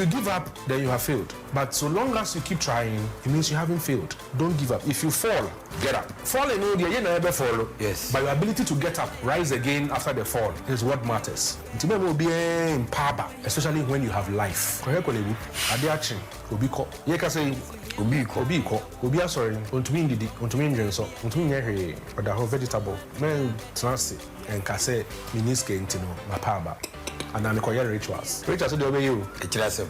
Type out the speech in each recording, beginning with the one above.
you give up, then you have failed. But so long as you keep trying, it means you haven't failed. Don't give up. If you fall, get up. Falling, you never fall. Yes. But your ability to get up, rise again after the fall is what matters. Will be in power, especially when you have life. Obi sorry, ontumi ndidi, ontumi ndrenso, ontumi nyehwe, oda ho vegetable. Men transi and kase miniske intino mapaba. And I'm calling rituals. Rituals do obey you. Echirasem.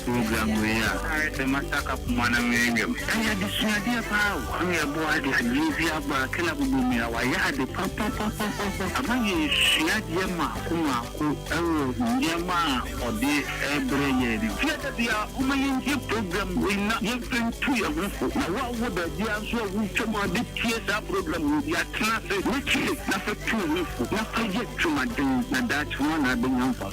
Program where the massacre of Manamanium. I had the Snadia power. I am bored and lazy about Calabumia. I had the papa. Among you, Snadia Kumaku, Yama, or the Abrempong. The Umayan program will not give them to your roof. What would the answer with some of the TSA program with your class? Which is not for two roof, not for yet to my day, and that's one I've been on for.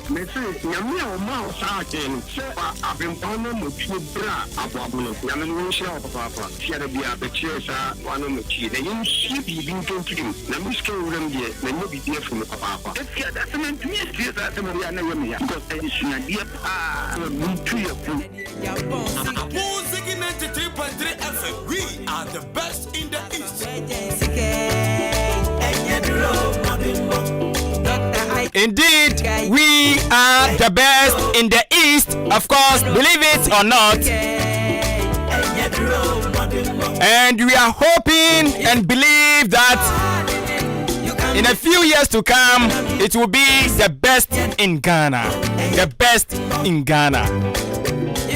Mese nyame o ma o sa ken se Abrempong Anamom Tuo bra aboabono nyame no hye o papa fiare bia be chiesa wano mo chi na yin shi bibi ntonturim na miske wuram de na no bibi afum papa efia da semen tumi sie za se mo ya na yemi ya because I shina dia pa no tu ya pu Music 93.3 FM. We are the best in the East. Indeed, we are the best in the East, of course, believe it or not. And we are hoping and believe that in a few years to come, it will be the best in Ghana. The best in Ghana.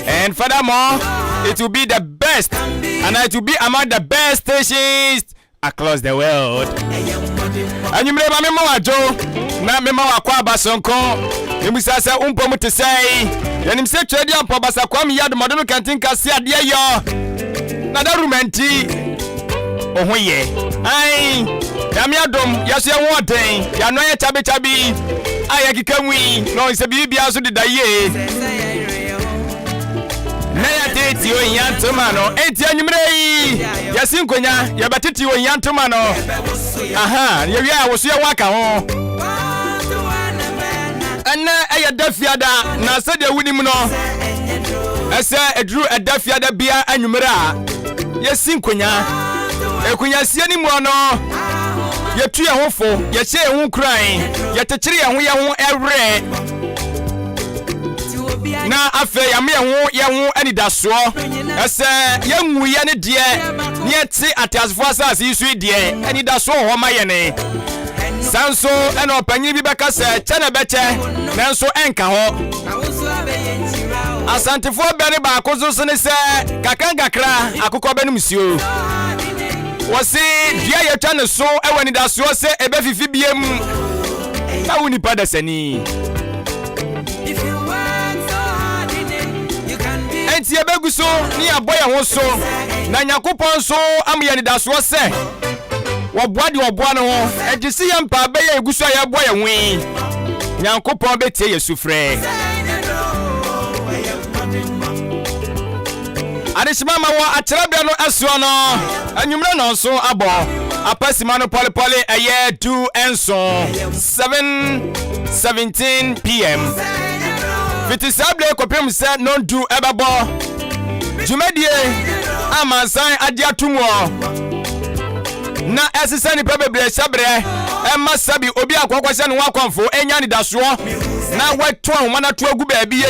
And furthermore, it will be the best, and it will be among the best stations across the world. And you remember me Joe, na me ma wakwa basonko. You say umpo mu te say, yanim say trade am pobasa kwa mi yadu modonu kantin kase ade yo. Na da rumenti. Ohun ye. Ai, ya mi adom, ya so ye woden, ya no ye chabi. Ai akikamwi, no se bibia so de daye. Na ya teti o yantoma no enti anyumre yi yasinkonya ya bateti o yantoma no aha ye wi a wo so ye waka ho ana aya dafiada na se de wunim no ese edru edafiada bia anyumre a yasinkonya ekunya sie ni mu no ye tu ye hofo ye che ye hu kran ye tekire ye ho ewre na afe ya me ye hu anidaso ese ye nwu ye ne de ne ti atasfo asase isu de anidaso ho ma ye ne sanso ena opanyi bi beka se chene beche nanso enka ho asantefo bere ba akozo so ne se kakangakra akokọ benum sio wosi dia ye twane so ewa anidaso se ebe fifi biem na woni pada sani enti ebegu so ni aboye ho so na Nyankopon so amye ni daso se woboade woboa no ho egisi ye mpa be ye eguso ye boye hwi Nyankopon betie yesufre adishima ma wo acherabia no aso no anyumre no so abo apasima no pole eye 2 enso 7:17 p.m. Fitisable kopem se non do ebabo Jumedie amansan ade atumo na esese ni pebebre sabre emma sabi obi akwakwase ne wakwamfo enya ni daso na weto ahoma na to agu baabie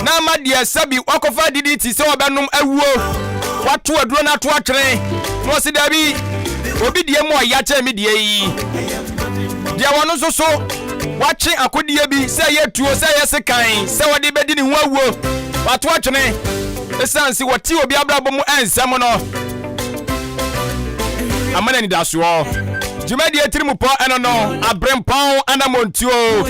na madie sabi wakofa diditi se obenum awuo wato aduro na to atwere no se dabi obi die mo ya che me die yi dia wono so wachi akodie bi se ye tuo se ye sekan se wode bedi ni ho awuo wato atwene esansi wati obi abrabo mu ensem no amana ni daso jumadi etirimu po eno no Abrempong Anamom Tuo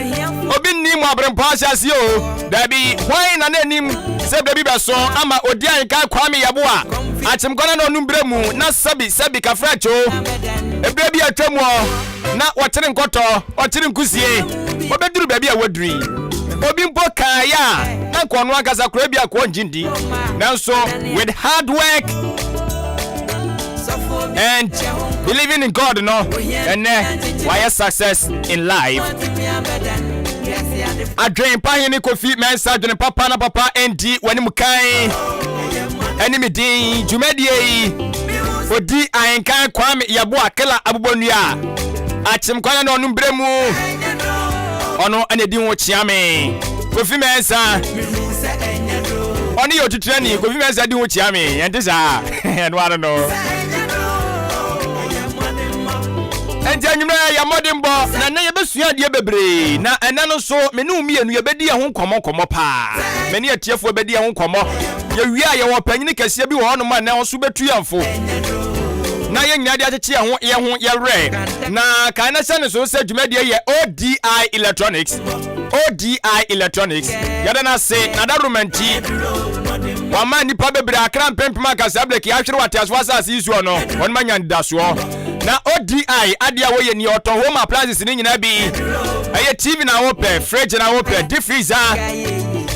obi ni mu Abrempong asase o dabi hwan na nanim se bebi beso ama odian ka kwame yaboa achimkona no numbremu na sabi kafracho ebrebi atwemu na watire nkoto watire nkusie obeduru baby a wadri obi mpo kaya na kono akasa kura bia ko njindi nanso with hard work and believing in God no and why success in life adwen pa hini Kofi Mensa adwen papa na papa endi wani mukai enemy din jumedie odi ayenkan kwame yabo akela abubonua achim kwana na onu bremu ono anedi ho chiame Kofi Mensa oni yo tutrani Kofi Mensa di ho chiame ente sa no I don't know enti anyumra ya modimbo na yebesua de bebre na ena no so menu mienu yebedi ho nkomo pa meni atiefo bedi ho nkomo ye wia ye wo panyini kese bi wo no ma na so betu yamfo na ye nyina de acheche ye re na kan na se ne so se dwumade ye ODI Electronics yada na se na da romanti wa ma nipa bebre akra mpempem akasa blek ya hwere wate aswasa isu ono won ma nyanda so na ODI adia wo ye ni oto home appliances ni nyina bi aye TV na wo pe fridge na wo pe deep freezer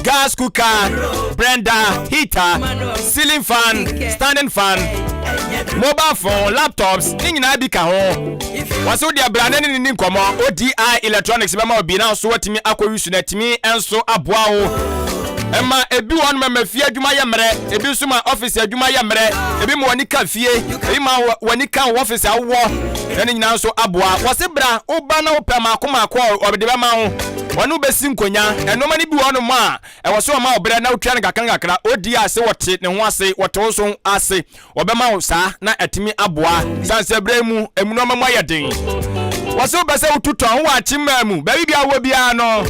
gas cooker blender heater ceiling fan standing fan mobile phone laptops ni nyina bi ka ho waso dia brand ni nkomo ODI Electronics be ma obi na so watimi akowisu na timi enso aboa wo Emma ebi won ma fie adwuma ye mre ebi so ma office adwuma ye mre ebi mo wani ka fie ebi ma wani ka office awo ene nyina so aboa wose bra oba na opa ma akoma akọ obede be ma ho wonu besi nkonya eno ma ni bi won ma e wose ma obere na otwa ne kakra odi ase wote ne ho ase wote so ase obema wo sa na etimi aboa sanse bra mu emuno ma ye den wose obese ututo ho wa chimamu ba bibia wo bia no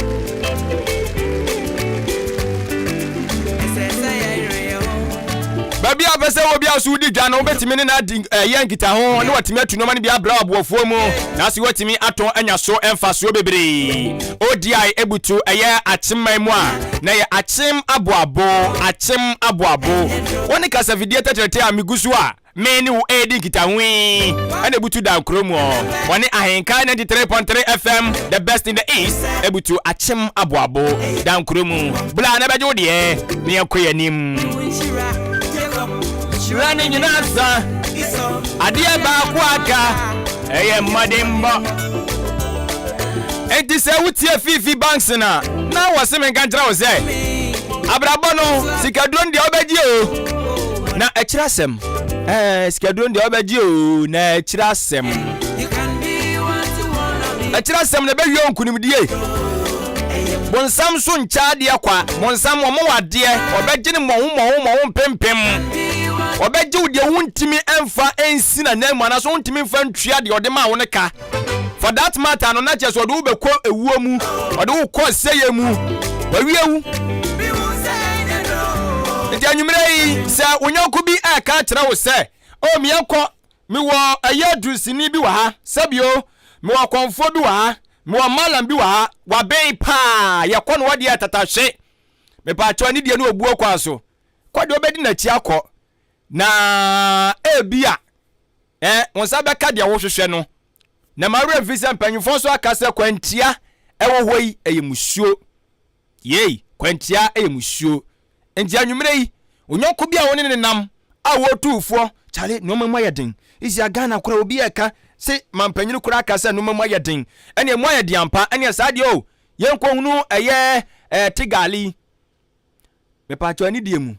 baby abese wo bia so di dwa no betimi ne na yankita ho ne watimi atuno ma ne bia bra abofuo mu na so watimi aton anya so emfa so bebre ODI ebutu eye achimman mu a na ye achim aboabo woni kasa video tetrete amigusu a meni wo edi kita hwi ana ebutu da kromu woni ahenka 93.3 FM the best in the east ebutu achim aboabo da kromu bla na beje wo de ne yakoyanim running in answer adia ba kwaka eye madimbo enti se wutie fifi banks na wase men kantra wo se abrabo no sikadron de obeji o na ekirasem sikadron de obeji o na ekirasem ne be wi onkunimdie bonsam so ncha de kwa bonsam omo wade obeji ne mo pempem obeje wo de wontimi emfa ensina na mu anaso wontimi emfa ntwia de ode ma wo ne ka for that matter no na cheso ode wo bekọ ewuo mu ode wo kọ seye mu wawiewu ndi anyumre yi se onyanko bi aka kire wo se o mi ekọ mi wo ayadusini bi wa ha sabio mi wo konfo bi wa ha mi wo malam bi wa ha wa ben pa ye kọ no wode atatahwe me pa cho ni de no obuo kwa so kwade obedi na chi akọ na ebia wonsa beka dia wo hwehwe no na mare visa mpanyufo so akase kwantia ewo hoi eyemusuo yei kwantia eyemusuo enti anwumre yi onyonko bia woni ne nam a wo tuufo chale no mama yeden isi agana kura obi eka se mampanyinu kura akase no mama yeden ene emu ayede ampa ene saade o yenko hunu eye tigali me pa cho ani die mu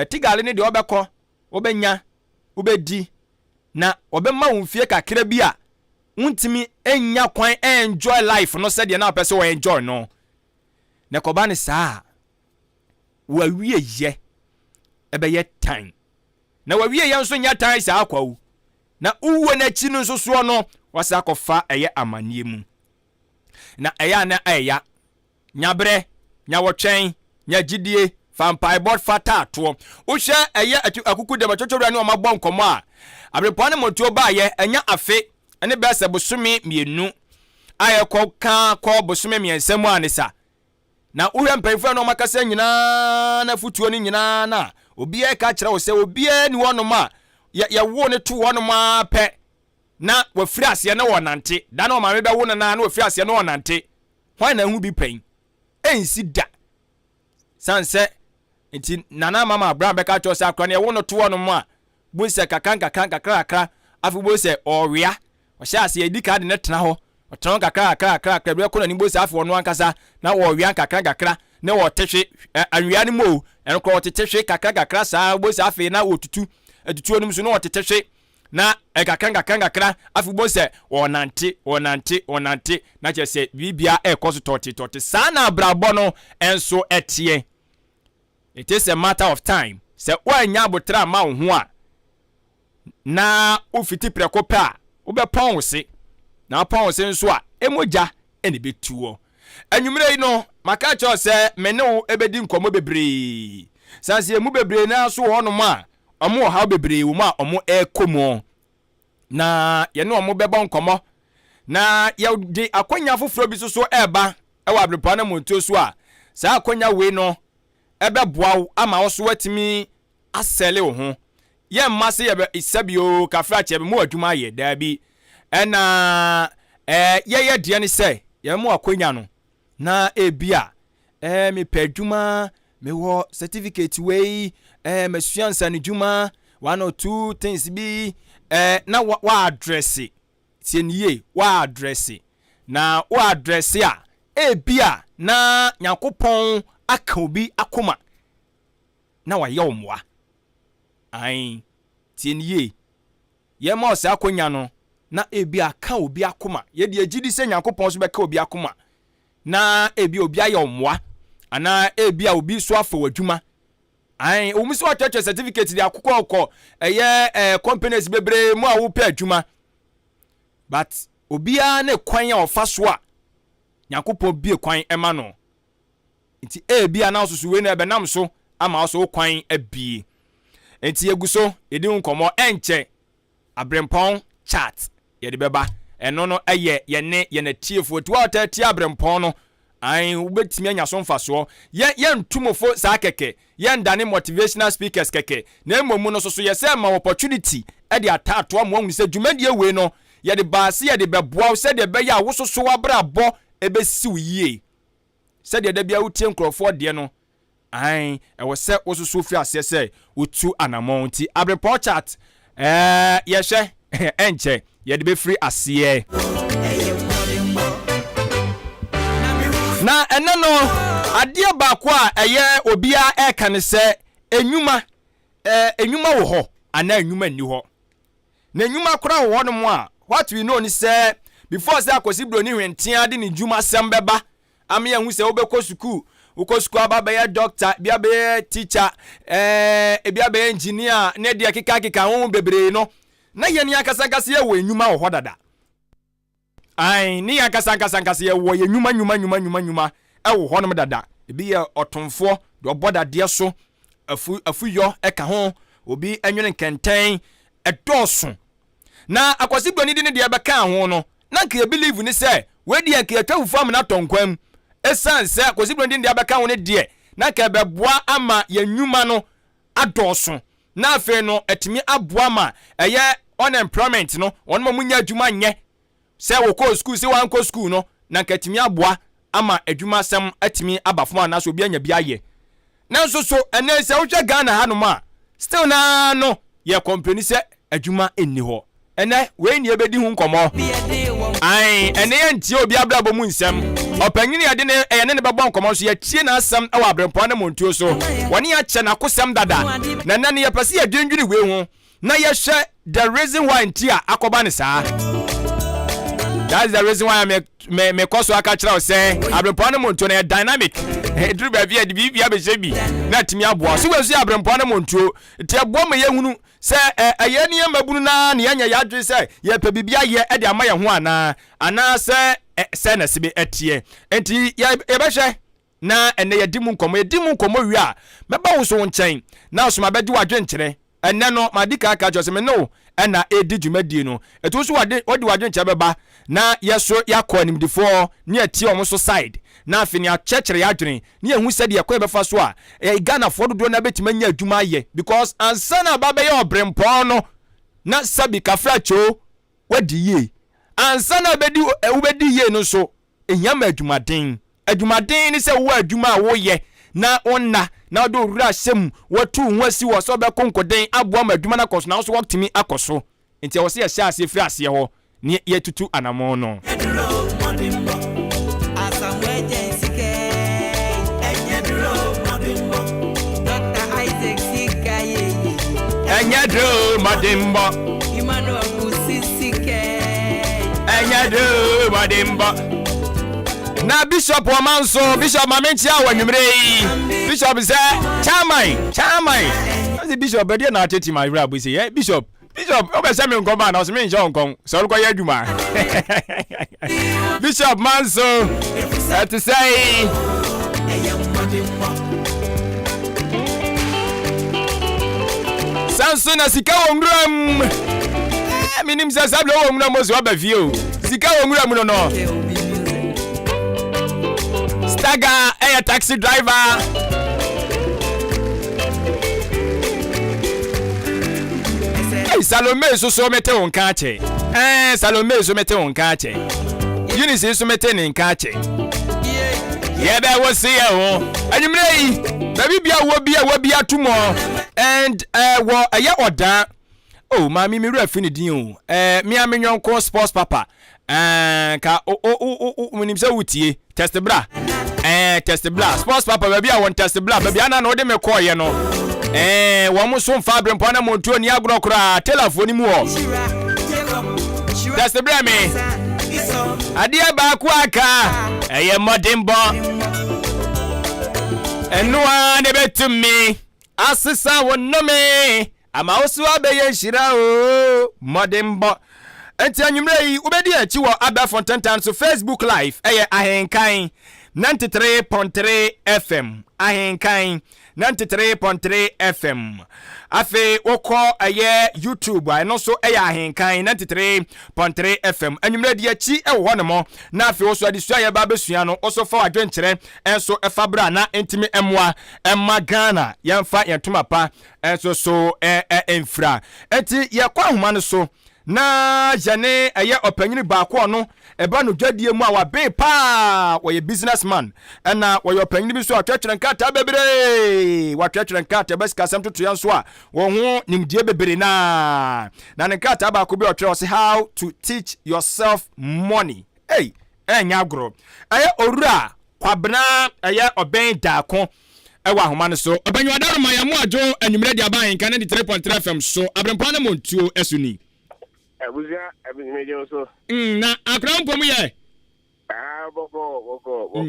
tigali ne de obekọ obenya obedi na obema wonfie kakra bi a wontimi enya kwan enjoy life no said na person we enjoy no na koba ne saa wa wie ye ebe ye time na wa wie ye nso nya time saa kwawu na uwe na chi no nso so no wasa kofa eye amanie mu na eya na eya nyabre nya wotwen nya gidie Fampai board fata to uhye eye akuku de bachochoro ani o mabọ nkomo a Abrempong Anamom Tuo ba ye enya afe ene be se bosome mienu aye ko bosome miensam anisa na uhye mpanyfo no makasa nyina na futuo ni nyina na obi e ka kire wo se obi e ni wono ma ya wo ne to wono ma pe na wafiri ase na wonante da na o ma me be wo na wafiri ase na wonante hwan na hu bi pen ensi da sanse nti nana mama Abraham beka cho se akra na wo no to no mo a bu se kakra afi bo se owia o sha se edi ka de ne tena ho o tena kakra bi ko na ni bo se afi wono ankasa na wo owia kakra na wo tehwe anwia ne mo en ko tetehwe kakra saa bo se afi na otutu onim so na wo tetehwe na kakra afi bo se onante na che se bibia ekoso toti saa na abrabo no enso etie. It is a matter of time. Se wanya abotra ma wo ho a na ofiti prekopa a wo be pon wo se na pon wo se nso a emoja ene betuo anwumre yi no maka cho se mene wo ebedi nkomo bebre sanse emu bebre na so ho no ma omo ha bebre wo ma omo ekomo na ye no omo bebo nkomo na ye di akwanya foforo bi so eba e wa Abrempong Anamom Tuo so a sa akwanya we no ebe boawo ama wo so watimi asele wo ho ye mmase ye isabio kafra che be mo adwuma ye da bi ena ye de ne se ye mo akwanya no na ebia me padwuma me wo certificate we masuansa ne dwuma 1 or 2 things bi na wa address tieniye wa address na wa address a ebia na Nyankopɔn aka obi akoma na wa yomwa ai tieniye ye ma osa akonya no na ebi aka obi akoma ye de agidi se Nyankopɔn so beka obi akoma na ebi obi ayomwa ana ebi a obi so afa wadwuma ai o mi so church certificate de akokɔ companies bebre mu a wo pa adwuma but obi a na kwan a ofa so a Nyankopɔn bie kwan ema no nti ebi ananso we na benam so ama so kwan abie nti eguso edi nkomo enche Abrempong chat ye de beba eno no ye na tiefo ti wa ta ti Abrempong no ai ubetimi anya so mfaso ye ntumofo sa keke ye ndane motivational speakers keke na emomu no so ye se ma opportunity e de atato am wonu se dwumadie we no ye de baase ye de beboa se de be ya wo so wabra bo ebesiw yie se de bia wotie nkrofo de no ai e wo se wo so fi ase se wotu anamon ti Abrempong chat ye hwe enche ye de be free ase na enano ade baako a eye obia eka ne se enwuma wo ho ana enwuma ni ho na enwuma kora wo no mo a what we know ni say before say akosi broni hwentia de ni dwuma sem beba ame ya hu se obekọ school ukọ school aba be doctor bia be teacher bia be engineer na de kika ho bebre no na ye ni akasakasa ye wo enwuma wo ho dada ai ni akasakasa ye wo ye nwuma wo ho no dada ebi ye otonfo de oboda de so afu yo eka ho obi enwene kenten edoso na akosi broni de ne de beka ho no na ka believe ni say we de ka atwa fam na tonkwam esan say akosi broni de beka ho ne de na ka beboa ama ye nwuma no adoso na afi no etimi aboa ma eye unemployment no onmo munya adwuma nye say wo ko school say wan ko school no na ka etimi aboa ama adwuma sam atimi abafo ana so obi anya bia ye na so ene say wo hwe Ghana hanom a still na no ye company say adwuma enni ho ene we ni ebedi hu nkomo ai ene ye ntie obi abrabo mu nsem opanyini ade ne eye ne bebo nkomo so ye tie na asam e wa Abrempong Anamom Tuo so woni ya che na kosam dada na nane ye pese ye dwendwini we hu na ye hwe the reason why ntia akoba ne saa. That's the reason why me koso aka kira o say Abrempong Anamom Tuo na dynamic edru ba via bibia be shebi na timi aboa so we so Abrempong Anamom Tuo ti aboa me ye hunu se eye ne mabunu na ne anya ya dwe se ye pe bibia ye e de ama ye ho ana se na sibe etie enti ye be hwe na ene ye dimu nkomo wi a meba wo so nchen na so mabedi wadwe nkyere ene no madika aka jose me no ena edi dwumadie no eto so wadi wadwe nkyere beba na yeso yakọ nimdifo ne atie omo so side na afini a chechere ya adwene ne ehu sede yakọ befa so a Ghana fo dodo na betima nya adwuma ye because ansana baba ye Abrempong no na sabi kafra cho wadi ye ansana bedi ubedi ye no so enyama adwumaden ni se wo adwuma wo ye na onna na do wura sem watu ho asi wo so be konkoden aboa ma adwuma na koso na so waktimi akoso nti wo se ya sha ase firi ase ho ne yetutu anamon no Enyadro madimba Imano kusisike Enyadro madimba Na Bishop Wamanso Bishop Mamenchi awa nyumre Bishop say chamai Asi Bishop bedia na ateti my rap say Bishop obe se me nko ba na o se me nje nko so lo ya adwuma Bishop Manso to say Sanso na sika wongram minim se sablo wongram so ba fie sika wongram no Staga a taxi driver Salome so mete won ka che Salome so mete won ka che Eunice so mete nin ka che Yebe wo se ye ho anyumre baby bia wo bia tumo and wo eye oda oh mami mi refi ni din o mi amenyon ko sports papa ka minim se wutie test bra sports papa baby a won test bra baby ana na ode me call ye no wo mo so mfa Abrempong Anamom Tuo ni agro kra telephone mu o test bra me adie ba ku aka eye modimbo enua ne betumi asisa wonome ama osu abeye nhira o modimbo enti anwumre yi ubedi achi wo Abrempong Anamom so Facebook live eye ahenkan 93.3 FM ahenkan 93.3 FM afe woko eye YouTube I no so eye ahenkan 93.3 FM anwumre di achi e wo no na afe wo so adesua ye ba besua no oso fa adwenkyere enso efa bra na entimi emwa emma Ghana yemfa yentuma pa enso so enfra enti ye kwa homa no so na jane eye opanyini baako no eba no dwadie mu a wabe pa wo ye businessman na wo ye opanyini bi so atwetwere nkata bebre watwetwere nkata basika sam tutu yanso a wo ho nimdie bebre na nkata baako bi otwere say how to teach yourself money enya agro eye orura kwabena eye oben daako ewa homa no so obanyu adaroma ya mu ajo anwumre dia ban kan 3.3 FM so Abrempong Anamom Tuo esuni Abuzia abimeje so na Abrempong ye boko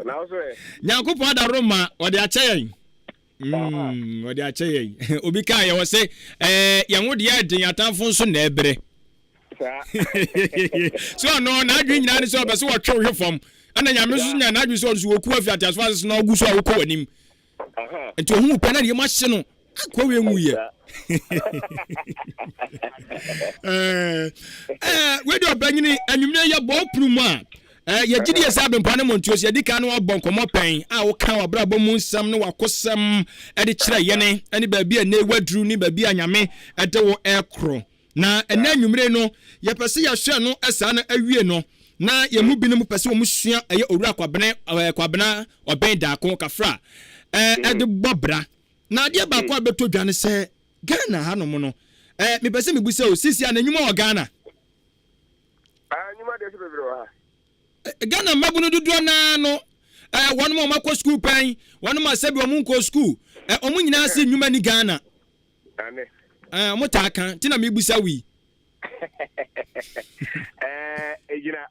na so Nyankopon adaroma ode acheyen ode acheyen obi ka ye wo se ye ho de adin atamfo so na ebre so no na adwin nyina ne so be so wo twe hwe fom ana nyame so nya na adwin so wo ku afi atasfas na ogu so wo ko wanim enti ohu pe na de ma hye no ko we nwu ye we do banyini anwumne ye bo prumu a ye gidi ye sa Abrempong Anamom Tuo ye dika no obon komo pen a wo kan obra bo mu nsam no wakosam e de kire yene ani ba bia na wadru ni ba bia nyame e de wo ekro na ena anwumre no ye pese ya hwe no esa na awie no na ye mu binom pese wo mu sua eye owura kwabena oben daako kafra e de bobra na de ba kwa beto dwane se Ghana hanom no me pese me busa o sisi ananyuma o Ghana anyuma de se bebre wa Ghana mabuno dudu na no wonu mo makọ school pen wonu ma sebi o mu nko school o mu nyina se nnwuma ni Ghana ane mo ta kan ti na me busa wi ejina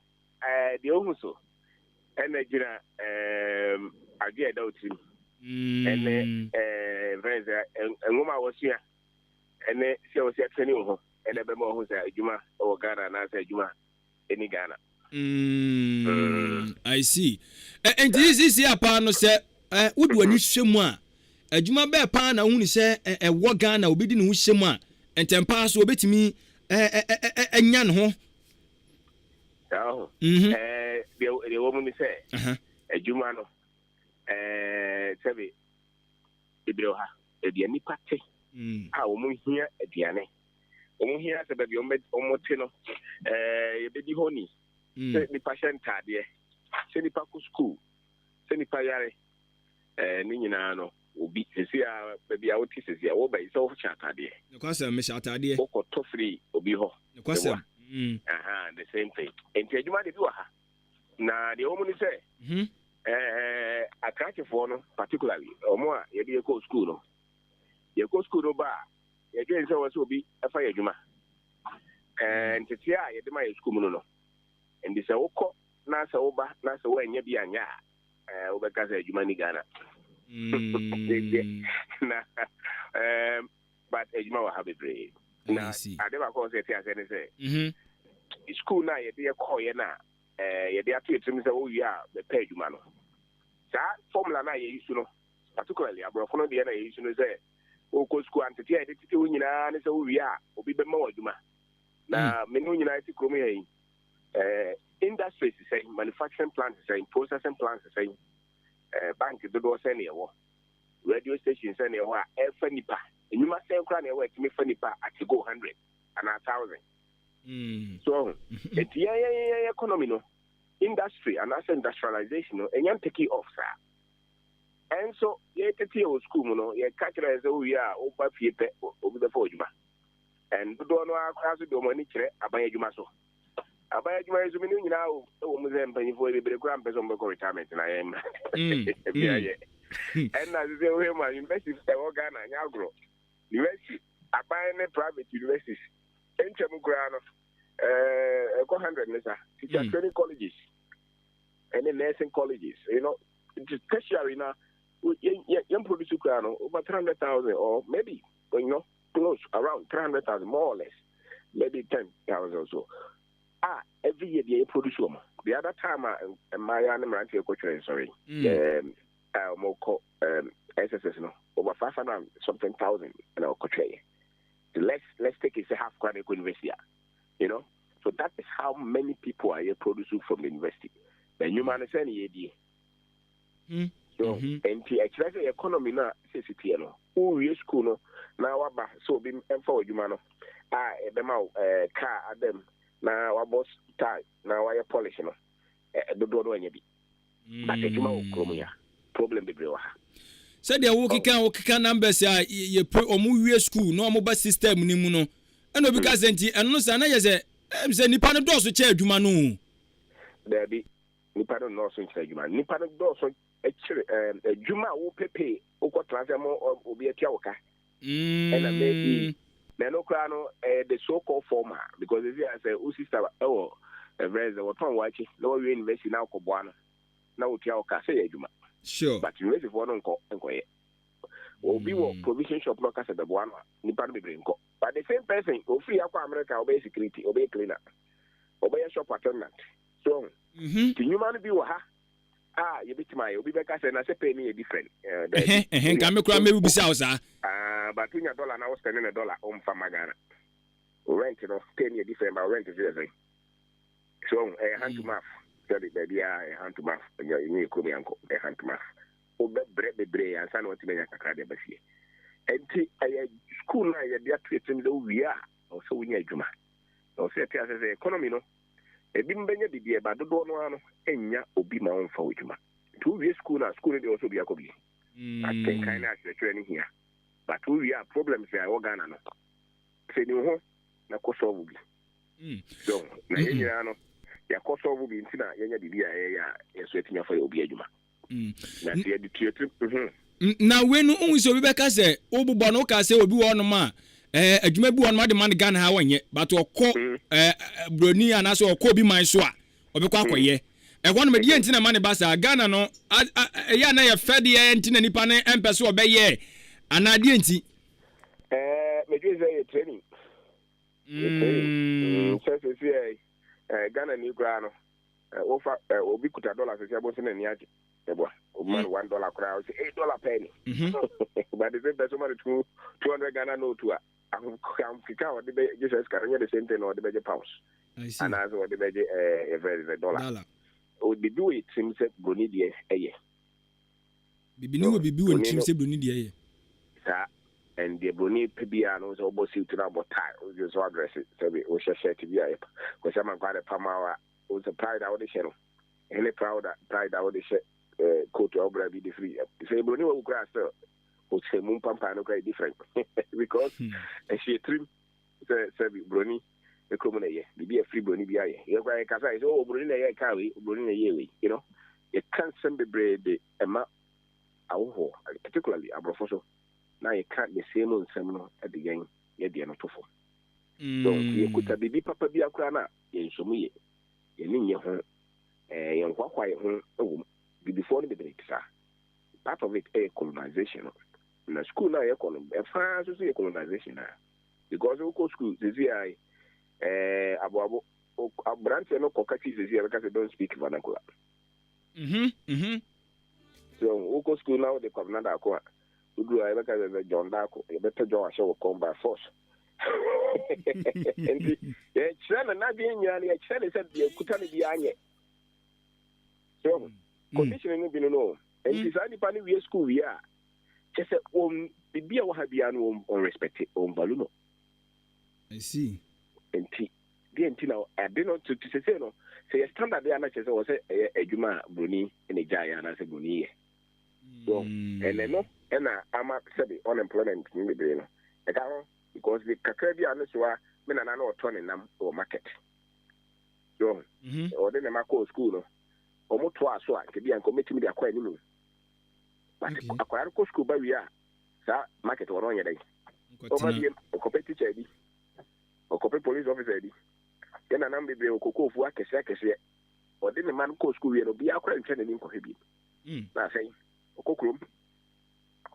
de ohun so ejina age da otim ene venza ngoma wosia ene se wosia tani ho ene be mo ho sa adwuma o Ghana na sa adwuma eni Ghana I see and this is apa no se wodu ani hwemu a adwuma be pa na hu ni se wo Ghana obedi ne hu hwemu a entempa so obetimi enya ne ho de wo mu ni se adwuma no sebe ibiro ha ediani pate wo mu hia ediane wo mu hia sebe bi omote no ye bedi honi sɛ nipa hyɛ ntaadeɛ sɛ nipa kɔ school sɛ nipa yare ne nyinaa no obi sisi a baabi a wote sisi a woba yi sɛ wohyɛ ataadeɛ nokwasɛm mehyɛ ataadeɛ wokɔtɔ firi obi hɔ nokwasɛm the same thing enti adwuma de bi wɔ ha na deɛ wɔ mu ne sɛ atrakyefoɔ no particularly ɔmo a yɛde yɛkɔ school no ba a yɛdwene sɛ wɔ sɛ obi ɛfa yɛ adwuma ntete a yɛde ma yɛ school mu no ɛnti sɛ wokɔ na sɛ woba na sɛ woanyɛ bi anyɛ a wobɛka sɛ adwuma ni Ghana na but adwuma wɔ ha bebree na ade baakɔ sɛ ɛte asɛ ne sɛ school no a yɛde yɛkɔɔyɛ no a yɛde ato yɛtirim sɛ wowie a bɛpɛ adwuma no saa formula no a yɛyi so no particularly aborɔfo no deɛ na yɛyi so no sɛ wokɔ school antete a yɛde tete wo nyinaa ne sɛ wowie a obi bɛma wɔ adwuma na mene wo nyinaa ti kurom yɛ yi industries sɛn manufacturing plants sɛn processing plants sɛn bank dodoɔ sɛ ne ɛwɔ radio station sɛ ne ɛwɔ a ɛfa nipa enyuma sɛn koraa ne ɛwɔ ɛtumi fa nipa ati go 100 and 1,000 so eti yɛ economy no industry and as industrialization no enyan take off saa and so yɛ tete yɛ wɔ school mu no yɛ ka kyerɛ sɛ wowie a woba fie pɛ obi bɛfa adwuma and dodoɔ no akora so de ɔmo ani kyerɛ aban adwuma so aban adwuma yɛ so mi ne nyinaa wɔ mu sɛ mpanyinfoɔ bebree koraa mpɛ sɛ ɔmo bɛkɔ retirement na yɛn ma ebi ayɛ ɛnna sɛ wohɛ ma university ɛwɔ Ghana nyɛ agorɔ university aban ne private universities ɛntwɛm koraa no ɛkɔ 100 ne sa teacher training colleges and then nursing colleges tertiary na yɛn produce koraa no over 300,000 or maybe close around 300,000 more or less maybe 10,000 or so every year they produce one. The other time my animal sorry SSS no over 500 something thousand and our country. Let's take it a half credit university, so that is how many people are here producing from the university. The human is any idea. So and the economy now says it who is school no now about so be for you man them out car at them now our boss tie now I polish no do any bi but the human problem be brewa said the working numbers ye omu wie school no omu ba system ni mu no eno bi ka senti eno sa na ye se nipa no do so che adwuma no there be nipa no so che adwuma nipa no do so adwuma wo pepe wo transfer mo obi atia wo ka and maybe no kra no the so called former because if you say o sister a friend what on watch no we university now ko boa no na wo tia wo ka say adwuma sure but university for no nko ye obi wo provision shop no ka say the boa no nipa no be nko but the same person o free akwa America obey security obey cleaner obey shop attendant so the human be wo ha you bit my obi beka say na say pay me a different can me kura me bi say osa but $2 now spending $1 on for Ghana rent pay me a different but rent is very so a hand to mouth so the baby a hand to mouth you come yanko a hand to mouth obe bre and san want to be kakra de basi enti school na ya dia treating the we are also we need adwuma no say tia say economy no ebi mbenya bibie ba dodo no ano enya obi ma on fa adwuma to we school na school dey also be akobi I think kind of training here but we are problems here Ghana no say ni ho na ko solve bi so na yenya no ya ko solve bi ntina yenya bibia ya so etinya fa obi adwuma na tie di tie na wenu unwi so bi beka say obubo no ka say obi wo no ma adwuma bi wo no ma de man Ghana ha wanye but okọ broni anaso okọ bi man so a obekọ akoye ehwo no me die ntina man ba sa Ghana no ya na ye fed ye ntina nipa ne empese obeye anadie nti medwe say training say Ghana ni gra no ofa obi kuta dollar say abo se na ni age ebo man $1 kra say $8 penny but the same person money 200 Ghana no to am fika o de be Jesus ka the same thing or the be pounds and as o de be a dollar o be do it seems say broni de eye bibi no bibi won trim say broni de eye sa and the broni pbia no so bo suit na bo tie o just address it so we share to be because am quite a pamawa was a pride out the channel. Any pride out the coat to Obra be free. Say, Bruni will grass, which say Moon Pampa no quite different because she trim, say, Bruni, the common year, be a free Bruni be a you're going to say, oh, Bruni a carry, Bruni a yearly, you know, it can't send the bread a map, particularly a professor. Now you can't the same on seminar at the game, yet the not to fall. So you could have be papa be a crana in Sumi, in your home, and what quiet home before the debate, sir. Part of it a colonization. In the school now, a France is a colonization because local schools is here. A branch and no cockatiz is here because they don't speak vernacular. So local school now they come another aqua. You do I because the John Darko, a better John show come by force. And the channel not being nearly a channel said the Kutani Bianye. So conditioning be no. And this any we school we are. Just the beer will have been unrespected on Baluno. I see. And now I did not to say no. Say a standard there, I was a Juma Bruni and a giant as a Bruni. So, and then no, and I'm up unemployment in the brain. Because the Caribbean were men and I know turning them or market. So, or then a call school. Almost twice, so I could be and commit me the acquaintance. But acquire school by we are, sir, market or on your day. Or competitor, or corporate police officer. Then a number of cocoa for work, or then a man call school will be acquainted in Cohibi. Now say, Okokrum,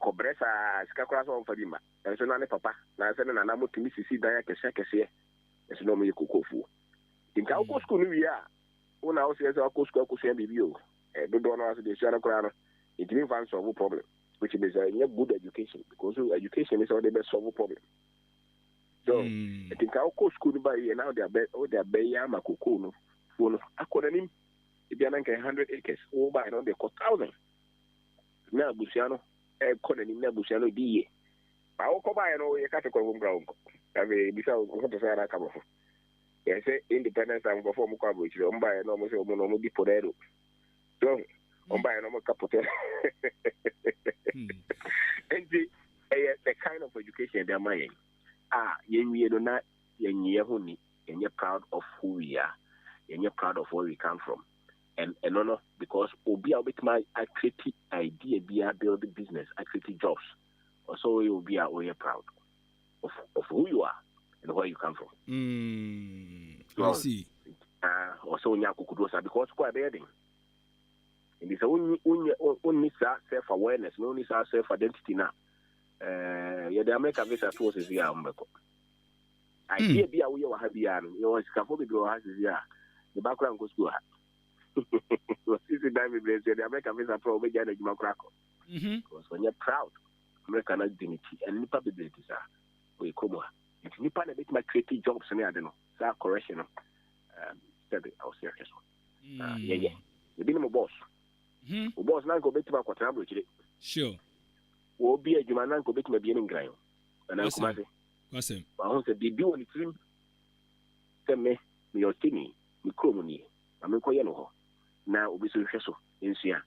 Cobressa, Scacras on Fadima, and so none papa, now sending an ammo to Mississippi Diaka, as no me cocoa for. In Calco school, we are. One house says our coast school could be you. The donors of the Shana Crown, it didn't find solve a problem, which is a good education, because education is all the best solve a problem. So, I think our coast school by now they are their Bayama Cocono, full of acronym, if you are 100 acres, all by now they cost 1,000. Now, Busiano, economy, Busiano, D. I will come by and all your category ground. I mean, besides what to say, I come off. Yes, independence and perform coverage. By a normal Podedo. So, by a normal capote. And the kind of education they're making. You do not, and you're proud of who we are, and you're proud of where we come from. And no, because Obi a bit my creative idea, be a building business, I create jobs. Also, you will be proud of who you are and where you come from. I see. Also, because quite building. And it's only self-awareness, no only self-identity now. The American visa tours is here. Idea be a way of happy and you scaffold has here. The background goes to her. The American visa pro make a crackle. Because when you're proud, American identity and capabilities are we come. If you plan a bit my creative jobs and I don't know, that correction. I'll say yeah. The minimum boss. Boss now go back to my quarter. Sure. Will be a human go back to my beginning ground. And I'll come what's him? I want to be doing it. Tell me, your tinny, me cromony. I'm in Koyano. Now, we so so in Sia.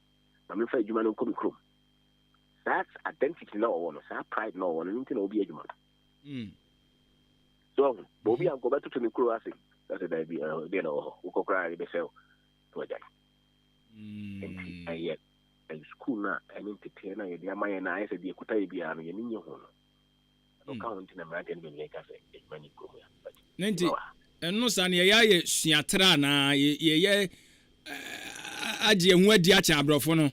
I'm in fact, human come chrome. That's identity no one, that's pride no one, and anything will be a human. So, Bobby, I'll go back to the crew. I think that's a idea. They know who could cry the cell to a jack. And yet, a school now, and entertainer, the Amaya and I said, the Kutabi and in your home. No count in American make us a money go. Ninety, and no son, ye Siatrana, ye, Adia, where Diacha Brofono.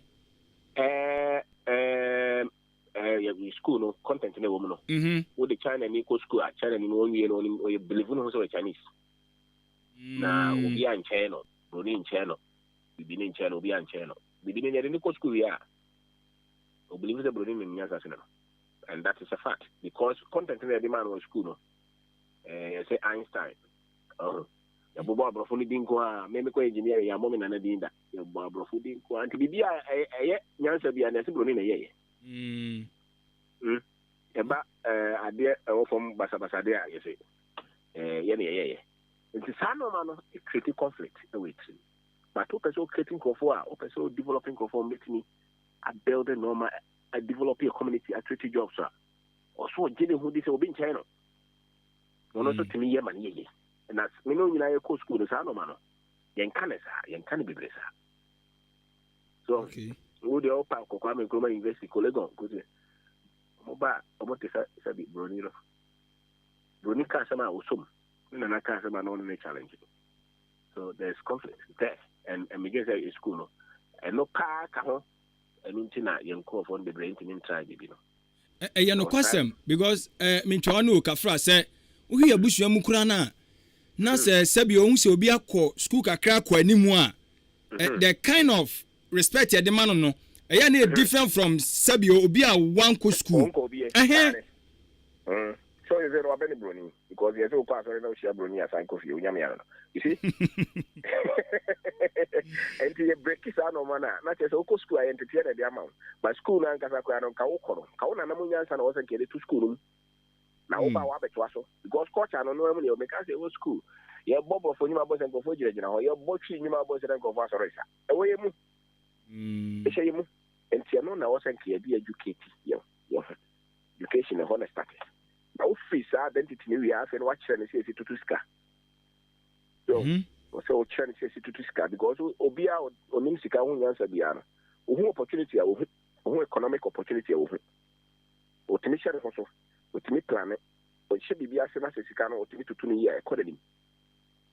School no content in a woman. With the China and equal school at China in 1 year only, or you believe in also a Chinese. Now, we are in China, Bruni in China, we been in China, we are in China. We didn't get any school we are. We believe the Bruni in Yazasina. And that is a fact. Because content in the demand was school, say Einstein. The Bobo Brofuni didn't go, mechanical engineering, your mom and Nadine, your Bobo didn't go, and to be a Yansa be an Bruni in a year. About idea from Basabasada, you say. It is it creating conflict away. But two person creating conform, two person developing conformity, a building normal, a developing a community, a treaty jobs. Also, Jenny who this will be in China. One also to me, Yemani. And that's me know in a school, the Sanomano. Yankan be blessed. So, who the old park of Kwame Nkrumah University, Collegon, good. Moba, about the bit, Brunino. Brunica Sama was some. And I can't say my own challenge. So there's conflict there. And we get a school. And no park, and intina young call on the brain in tribe, you know. No question because Mintuano Kafra said, we are Bush Yamukurana. Nasa Sabio Usobia ko school kakra ko animua. The kind of respect you demand no. A different from Sabio Obia one co school. So is it Robin Bruni? Because there's no part of no Bruni as I could feel Yamiano. You see? And the break is no manner, not as Oko school I entertain the amount. But school and Kazakuano Kaoko, Kauna Namunians and I wasn't getting to school. Now, Wabet was so. Because coach and normally because it was school. Your Bob for Nima Boss and go for you, your Bochi Nima Boss and go for Soresa. Away you. And Tiano wasn't clear, be educated. Education and honest status. Office identity we have and watch and say to ska. So church says to ska because Obia or Nimsika won't answer Biana. Who opportunity who economic opportunity over. Or to me, also, or to me, planet, or should be as a Sicano or to me to 20 year accordingly.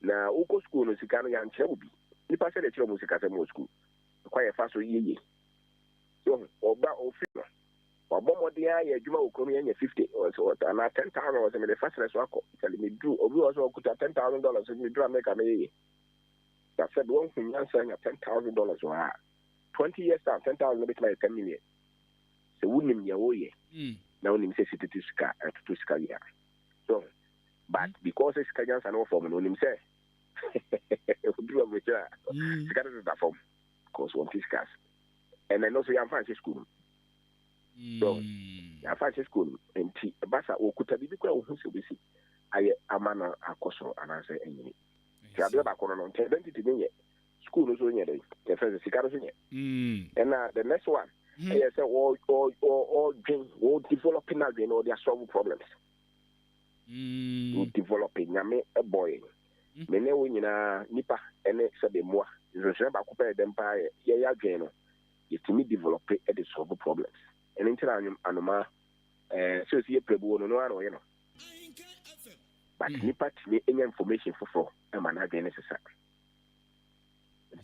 Now, Oko school and Sicano and Chelby. You pass the Chelo Musicata school. Quite a fast ye. So, or Fima. Or Bomodia, Juma will come in 50 or so, and at 10,000 or the fastest work. Telling me, do, or we also could have $10,000 and we draw make a million. That said, one thing you're saying at $10,000 or 20 years time, 10,000 bit like 10 million. So, wouldn't you away? Now, in necessity to scar and to scar. So, but because it's Kayans and all form, when him say, do a mature, scatter that form, because one is cast. And I know so I'm fancy school. So, I fancy school and tea, Bassa or Kutabi, who should be see. I am a man, a coso, and I say, any. Back on 20 minutes. School is only the first cigar. And the next one, I say, all drink, all developing again, or they are solving problems. Developing a boy. Mene wina nipa ene sabe moi. Je sais pas couper d'empire. Ya geno. It to me develop and solve problems. And in anoma so see prebu no no you know. But nipa to me any information for and man again necessary.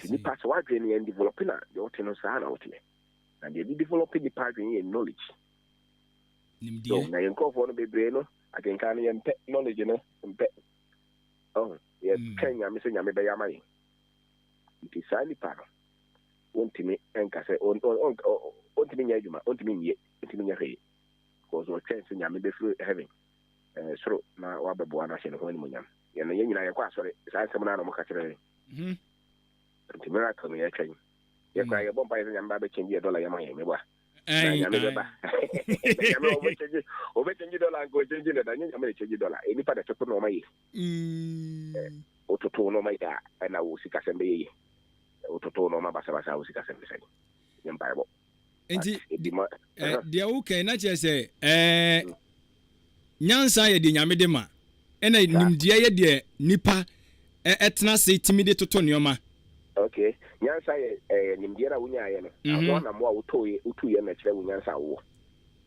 Nipa so again and developing the oteno sa na otime. And they developing the part in knowledge. So na yen ko for no be no again kan yen knowledge no mpe. Oh, yes, Kenya, Miss Yammy Bayamai. It is Sally Paro. Want me and Cassa on to me, Yajuma, on to me, to me, because we're changing Yammy before having. So now, Wababuana, and Honeymoon. And the young I acquire, sorry, it's some of Mocatray. To miracle me, I train. You cry a bomb by the Yamba change $1 Yamay. Over $20 go change it, and you may change $1. Any part of no my Ototo no my da, and I will see Cassambe. Ototo no my Basabasa, will see Cassambe. In Bible. And the okay, not just say, Nyansa de Yamedema, and I knew dear Nipa etna say timid to Tonyoma. Okay, Nyansa Nindiana Winya, and one am more to 2 years next year, Nyansa.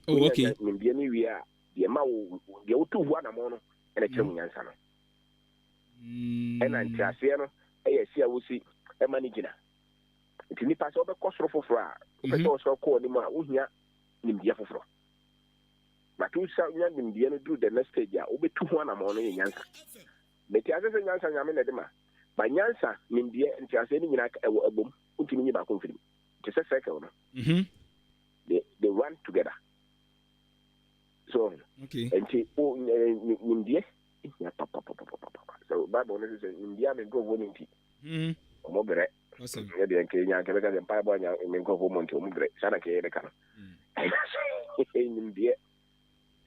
Oh, okay. Nindiani, we are the Mao, the O2 one among and a Nyansa. And I'm Tiasiano, I see I will see a managina. It is pass over cost for fra, but also call him out Unia Nindia for. But 2 young Indiana do the next stage, will be 2 1 among Yansa. But the other Yansa Yaminadema. By Nyansa, India, and Tiasani a boom, continue back on film. Just a second. They run together. So, okay. And India, so Bible is India and go winning tea. Mobile. And Kenya can make a Bible and go home until Mugre, Sanaka, the car. In India,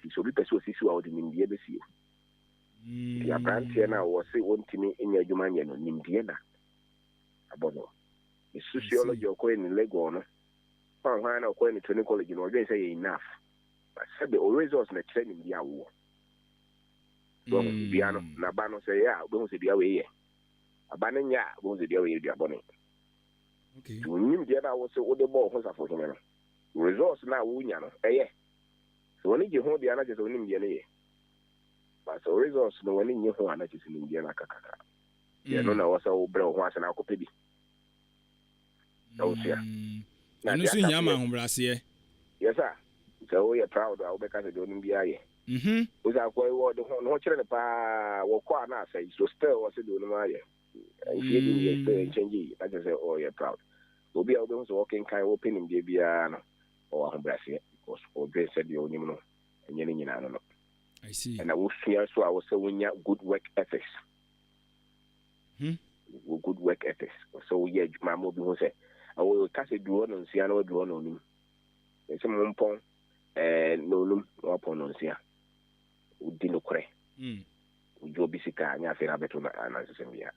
he should be persuasive out in India this year. ya brantie na wo se wontimi enya adwuma nya no nimdie na abono sociology okoye ni lego no fa hwan na okoye ni training college no odwen say enough but said the results na training dia wo so bia no na ba no say ya obo se bia we ye aba ne nya obo se bia we ye dia bono okay nimdie na wo se wo de ball ho safo hene no results na wo nya no eye so woni je ho dia na je so nimdie ne ye but so results no woni nye ho ana je so nimdie na kakaka ye no na wo se wo bre ho ase na akopedi so sia na no so nyama hombrase yes sir so we are proud of because they don't be aye we are going what the no chere pa wo kwa na say so still was do no aye if you do you still change that just say oh you're proud we be able to working kind open him dey bia no or hombrase because for they said you onyim no enye ni nyina no I see and I will fear so I will say we need good work ethics good work ethics so yeah my mo bi ho say I will cast a drone on Siano drone on him. It's a mumpon and no loom upon on Sia. Udino cre. Ujo bisika, and Yafina Betuna and Ansembia.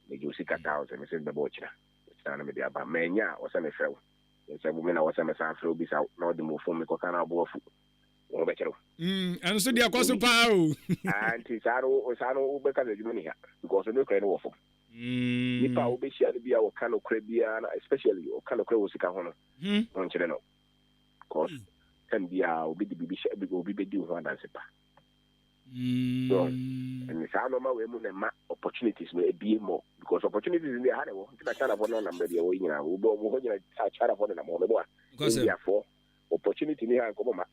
The Josica Towns and Mrs. Babocha. It's not a media, but Mania was a fellow. It's a woman I was a massa through this out, not the move from the Cocana Bofu. Or better. And so the Apostle Pau. And Tisano because of money because of the crane waffle. Nipa obe share the bia o kan okra bia especially o kan okra wo sika ho no on chere no cause kan bia obi di bibi share obi be di ho dance pa so and sa no ma we mu na ma opportunities no e bie more because opportunities in the hard wo ntina chana for no number bia wo nyina wo bo ho nyina chana for na mo me bo therefore opportunity ni ha ko ma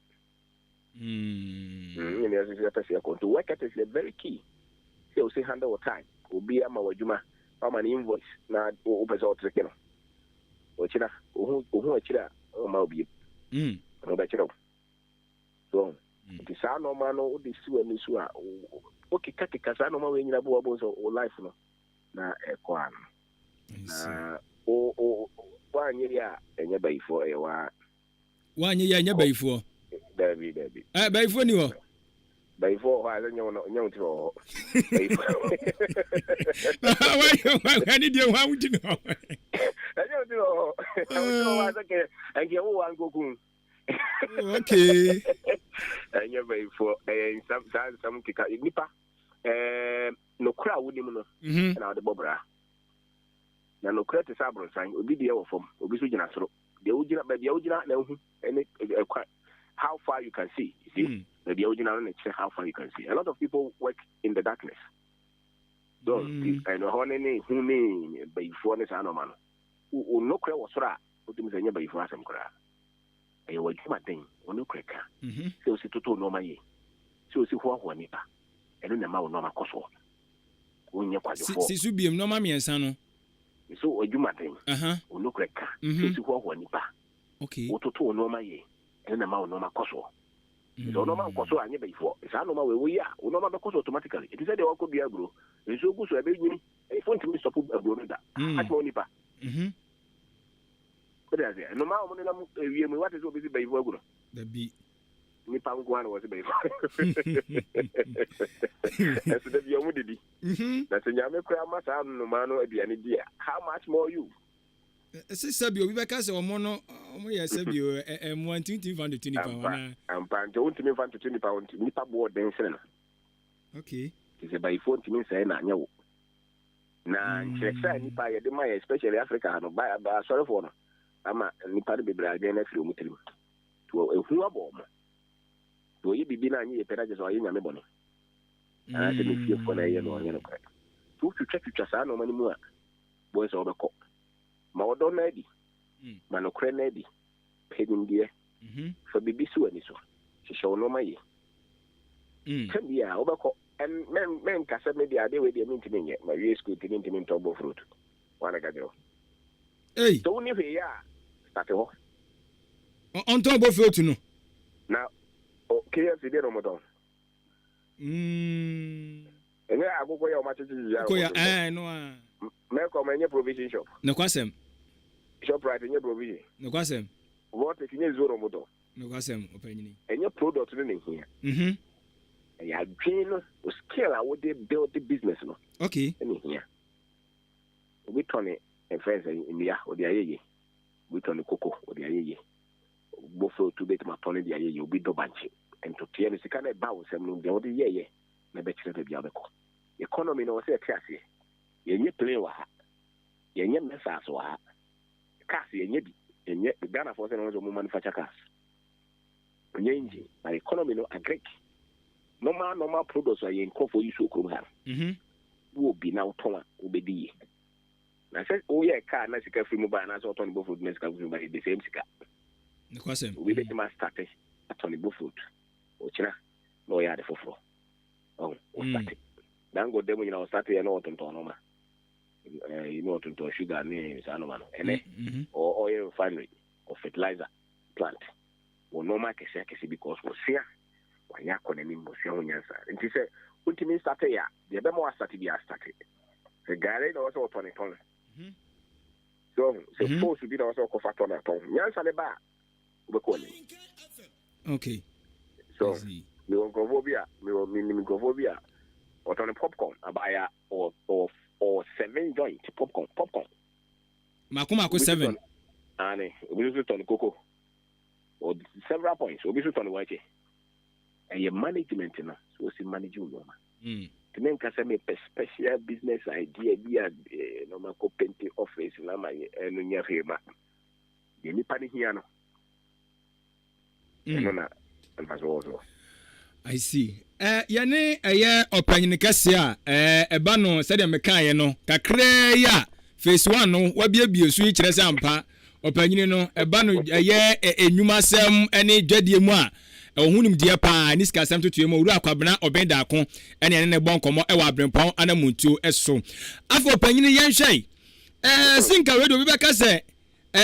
ni as you say to work at is very key so say handle your time obi ama wadwuma ama ni invoice na o pese o treke no o chira o chira o ma obi no be chira so ti sa no ma no o de siwa ni so a o kika sa no ma we nyina bo so o life no na e ko an na o wa nyiri a enye baifo e wa nyiri a enye baifo David baifo ni ho baifo ha zenye no tiro why need you how do you know and you want go kun okay and you baifo and some kika nipa no kra wudi mu no na de bobra na no kra te sabro san obi de wo fom obi so gina soro de ugina ba de ugina na hu how far you can see you see the original and check how far you can see. A lot of people work in the darkness. So, and honey, who mean by phone is anoman. Who no cray was ra, put him by for some cra. A word my thing, or no cracker. So, see to no my so see what nipa. And then the mouth no my coso. When you're quite see, be no mammy and son. So, a juma thing, or no cracker. So, see what nipa. Okay, what to no my and the mouth no my coso. So no man koso anye before. It's no man we ya. No man koso automatically. It is said they will be agro. And so go so be wini. E font me stop agro da. At money pa. But as no man money na we what is obi be before agro. The be ni pa ngwan was be before. That's the be omudidi. That's nyame kra masa no man no aduane dia. How much more you? Sabio, we because or mono, yes, Sabio, and 120 pounds. I'm panting to me fan to 20 pounds, nipa board dancing. Okay. It's a by phone to me say, na yo. Na, nipa, especially Africa, no buy a sorry for no. I'm a nipa be bragging a few mutim. To a who are bomb. To ye be bina ye pedages or in a mebony. And I didn't feel for a year or no crack. To check your son no money more. Boys over cock. Ma odo na di ma no kre na di pedin die for bibi so ani so hyehyɛ no ma ye kan dia obekɔ en men kasa me dia de we dia minti menye ma we school tin tin tobo fruit wana gadro so ni hwe ya start ho on tobo fruit no na o KFC de no modon ene agogo ya o ma chichi ya ko ya no a me ko menye provision shop no kwasem shop right enye provision no kwasem what enye zoro moto no kwasem opanyini enye product no ne hia ya dream no skill I would build the business no. Okay. Yeah. We turn it and friends in the or the aye. We turn the cocoa or the aye. Buffalo to bet my turn the aye, you'll be dobanchi. And to tear the second bounce and the other year. Never to the other. Economy no say classy. You play with her. You message with her. Cassie and yet the Ghana for the manufacture cars. My economy no agree. Normal products are in call for you so could have. Will be now Toma, Ubedi. I said, oh, yeah, car, nice car free mobile, and I saw Tony Buffalo next by the same cigar. The question we bet him started at Tony Buffalo, or China, no, yeah, the floor. Oh, started. Then go them, started an autumn tonoma. To sugar names, Anoman, and or oil refinery or fertilizer plant. Or no market because was here. When you're calling him, was young answer. And he said, what you mean started here? The Bemo started here started. The guy also on it. So, supposed to be also coffee on a tongue. Yes, and a bar. Okay. So, we will go over or on a popcorn, a buyer or 7 joint popcorn. Makumako 7. And we use it on cocoa. Or several points. We use it on white. And your management, so it's managing to make us a special business idea, be a normal painting office, and near here. The Nipani here. I see. Yane opanyine kase a eba no se de meka ye no kakra ya phase 1 no wabiabie su kire se ampa opanyine no eba no enwumasem ene dwadie mu a ohunum die pa ni sika sam totoe mu uru akwabena OBENG DARKO ene ene bon komo e wa Abrempong Anamom Tuo eso afọ opanyine yen hwei sinka radio bi beka se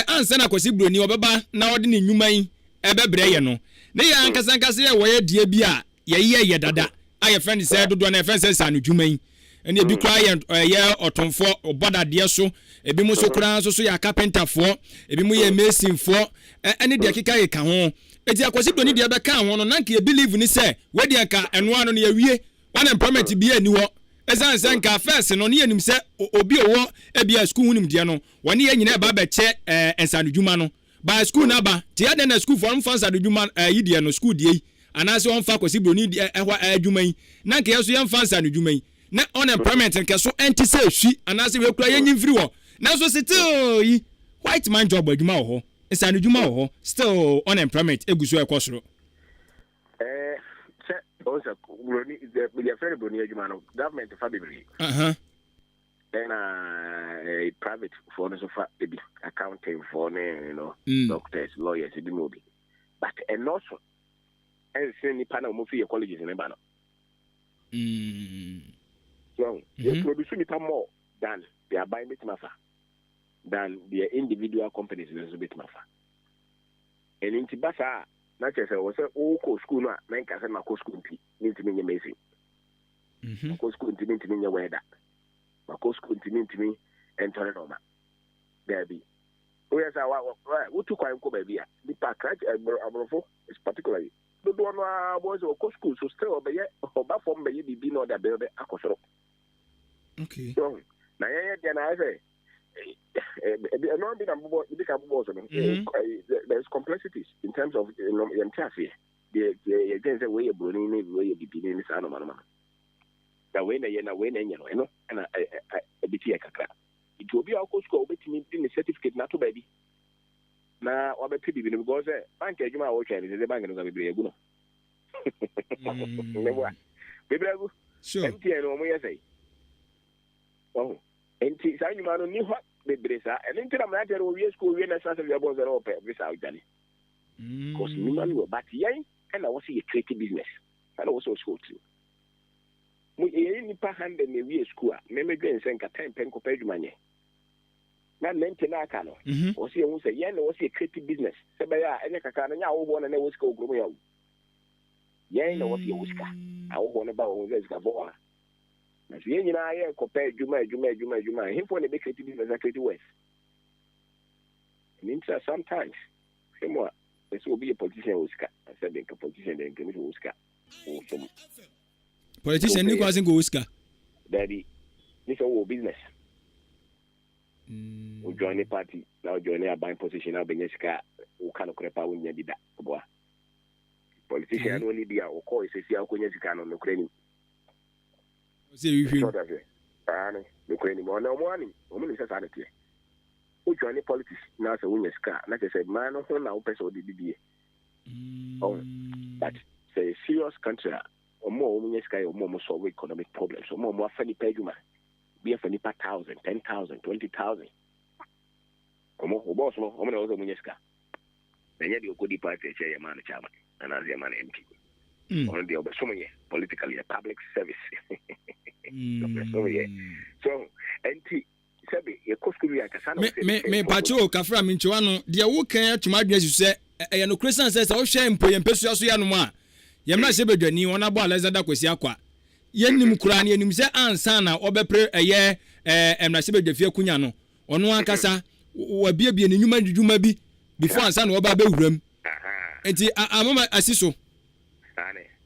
ansa na kwasi broni obeba na ode ne nwuman ebebre ye no ne ya ankasankase ye wo ye die bi a ye dada aye friend say dodo na friend say sanu dwuman ene ebi kra ye otonfo oboda de so ebi mu so kra so ya carpenter fo ebi mu ye mason fo ene de keka ye ka ho eti akwasi broni de beka ho no nanka e believe ni say we de ka eno ano na ye wie unemployment bi ani ho esan senka first no ne yanim say obi owo ebia school hunim de no woni ye nyina ba che ensanu dwuma no ba school na ba ti ade na school for mfa nsanu dwuma yi de no school de anase on fa kwasi broni de ehwa adwuma yi nanka yeso ye mfa nsanu dwuma yi na unemployment nke so enti say hwi anase we kura ye nyimfiri wo na so still yi white man job adwuma wo ho nsanu dwuma wo ho still unemployment eguso ekosoro also broni the very broni adwuma no government fa bibiri then a private for no so fa be accounting for doctors lawyers be no be but and also and say ni pana mo fi colleges in ba no so they produce it more than they are buying it mafa than their individual companies is a bit mafa and in tibasa na chese wo say o ko school no na nka say na ko school pi ni timi nye mesi ko school timi nye weda ma ko school timi entore no ma there be o yes wa tu kwa nko ba bia the park abrofo is particularly do no boys o ko school so still obey oba form be bibi no da be akosoro okay so na ye dia na say no be na bobo be ka bobo so no there's complexities in terms of the again say we broni ni we bibi ni sa no man da we na ye no and a bit here kakra it will be our school betimi the certificate na to baby na wa be pidi bi because bank ejuma wo twa ni the bank no ga be egu no newa be egu sure MTN no mo yesai oh enti sa nyuma no ni ho be bresa and enti na ma tell we school we na sa se we bon zero pe visa ujani because ni man wo but yen and I was a creative business and I was so school too mo ni pa hande me we school me gwen senka 10 pen ko pe dwumanye na mente na aka no o se hu se yen no se creative business se be ya ene kaka na nya wo bo na na wo ska ogro ya yen no wo se wo ska a wo bo na ba wo ze ska bo na so yen nyina ye ko pe dwuma him for ne be creative business creative works means sometimes more this will be a politician wo ska I said the politician den can wo ska Politician ni kwase go Oscar. Daddy, this is all business. We join the party, now join a buying position, now Beneska, who can't creep out when you did that. Politician only be our call, says, "I couldn't can on the Ukraine." Say you the Ukraine more no money, woman is a sanity. Who join the politics now, so when you scar, like I said, man, no one now, person did the but say a serious country, or more women sky, or more solve economic problems, or more funny payment. Be a funny 1,000, 10,000, 20,000. Come on, boss, no, I'm also Munesca. Then you go deep party, chair man, chairman, and as a man empty. On the other, so many politically a public service. So, and Sabi, a Coscuria Cassano. Me Pacho, Cafra Minchuano, dear Wokan to my dress, you say, and Christian says, oh, shame, Poy and Pessuano. Yamna Sebe, ni one about Lazada Quesiaqua. Yenim Kurani, and himself ansana, Obepre, a year, and Nasibe de Fiacunyano. On one cassa, or be a human Jumabi, before San Obabe room. And I'm a siso.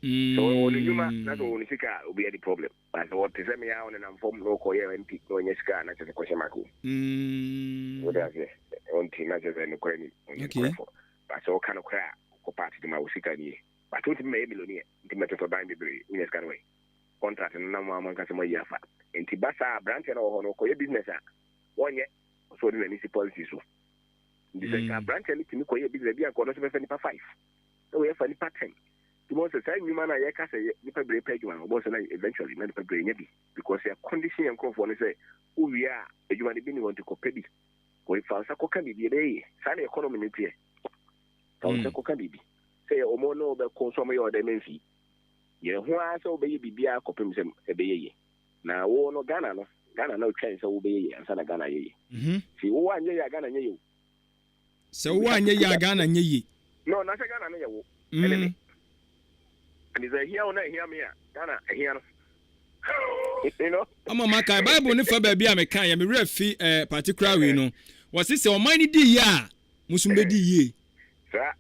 So, only human, not only Sika will be any problem. But what is me out and I'm from local and pick no Yeska, not as a question mark. What I say, on team, not as an Ukrainian. But so kind of crack, or party to my Sika. But 20 million to metal for buying the in a scanway. Contract and no one can say my yafa. And Tibasa, branch and all no business. 1 year, so the municipality. So this is a branch and it's in the business, be a corner of 5. So we have a part 10. The most of the time, you man, I can't say, you can break page one, or eventually, not a brain, because they are conditioning and comfort and say, who we are, you want to copy. Or if I can be the day, sign economy in here. So can be. Say, O mono, the consumer or the men's. You who are so baby be a copy him a bay. Now, no Ghana, no chance of obey and son of Ghana. See, 1 year Ghana, you. So 1 year Ghana, ye. No, not a Ghana, and is a here or not hear me? Ghana, here. You know, I'm a Maca Bible for baby. I'm a kind of refi particular, you know. Was this your money, dear? Musumbe ye. Sir,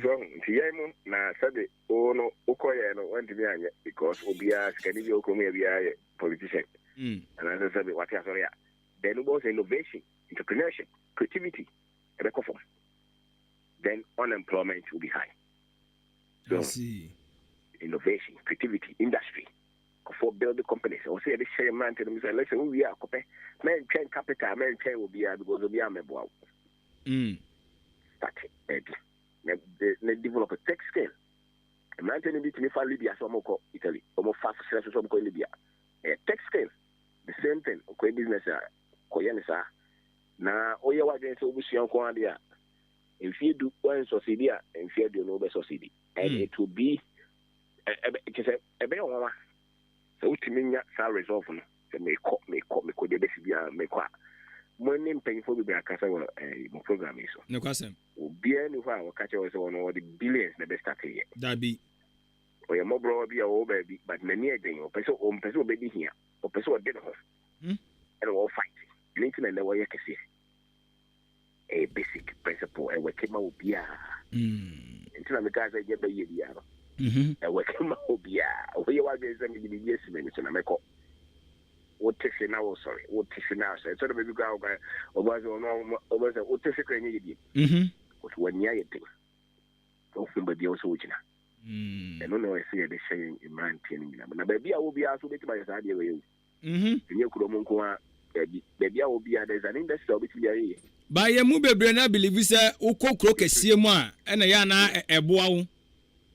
so, Tiamo, now said it, oh no, Okoya, no, one to be because Obia, Scandinavia, Comia, politician. And as I said, what I saw, then it was innovation, entrepreneurship, creativity, and a conform. Then unemployment will be high. So, innovation, creativity, industry, for building companies. I will say this same man to them, let's say we are copy. Men train capital, men train will be because we are member. Start they develop a tech scale. A man telling me to me for Libya, so I'm Italy, almost 5 years or so Libya. A tech scale, the same thing. Okay, business, Koyanisa. Now, all your work against Obusian Kwandia. If you do one succeed, and if you do no succeed, and it will be a better one. So, to me, that's resolve. Me could be a my name paying for the Casa program. No question. Be anywhere, catch us on all the billions the best here. That be. Or your mobile be a old baby, but many a day, or person baby here, or person dead of and all fight. Lincoln and the way you can see. A basic principle, and we came out here. Until the guys I get the year. And we came out here. We are going to be yes, minutes and I make up. What takes you now? Sorry, what takes you now? So, the baby girl was over the what takes you but when you're thing. Don't be also which now. And no, I see the saying in my training. But baby, I will be also making my idea with you. And you could baby, I will be there's an industry of it. By a move, Brenna believe say, Oko crook a CMA and a yana a bow.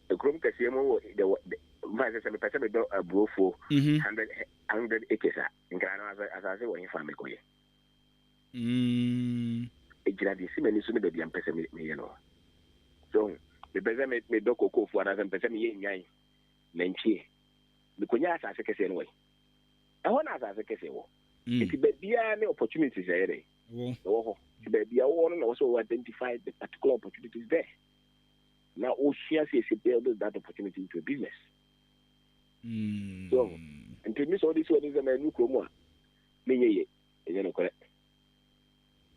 The Chrome Casimo, the vice president a bro for 100 acres in Ghana, as I say, when you find me. It can be seen as soon as the young person, you know. So the president made Doko for another person, yay, Nancy. The Kunyas as a case anyway. I want as a case. It's the opportunities there. Be a one also identify the particular opportunities there. Now, Oceans is building that opportunity into a business. So, and to me, so this one is a new Chroma. Me, you know, correct.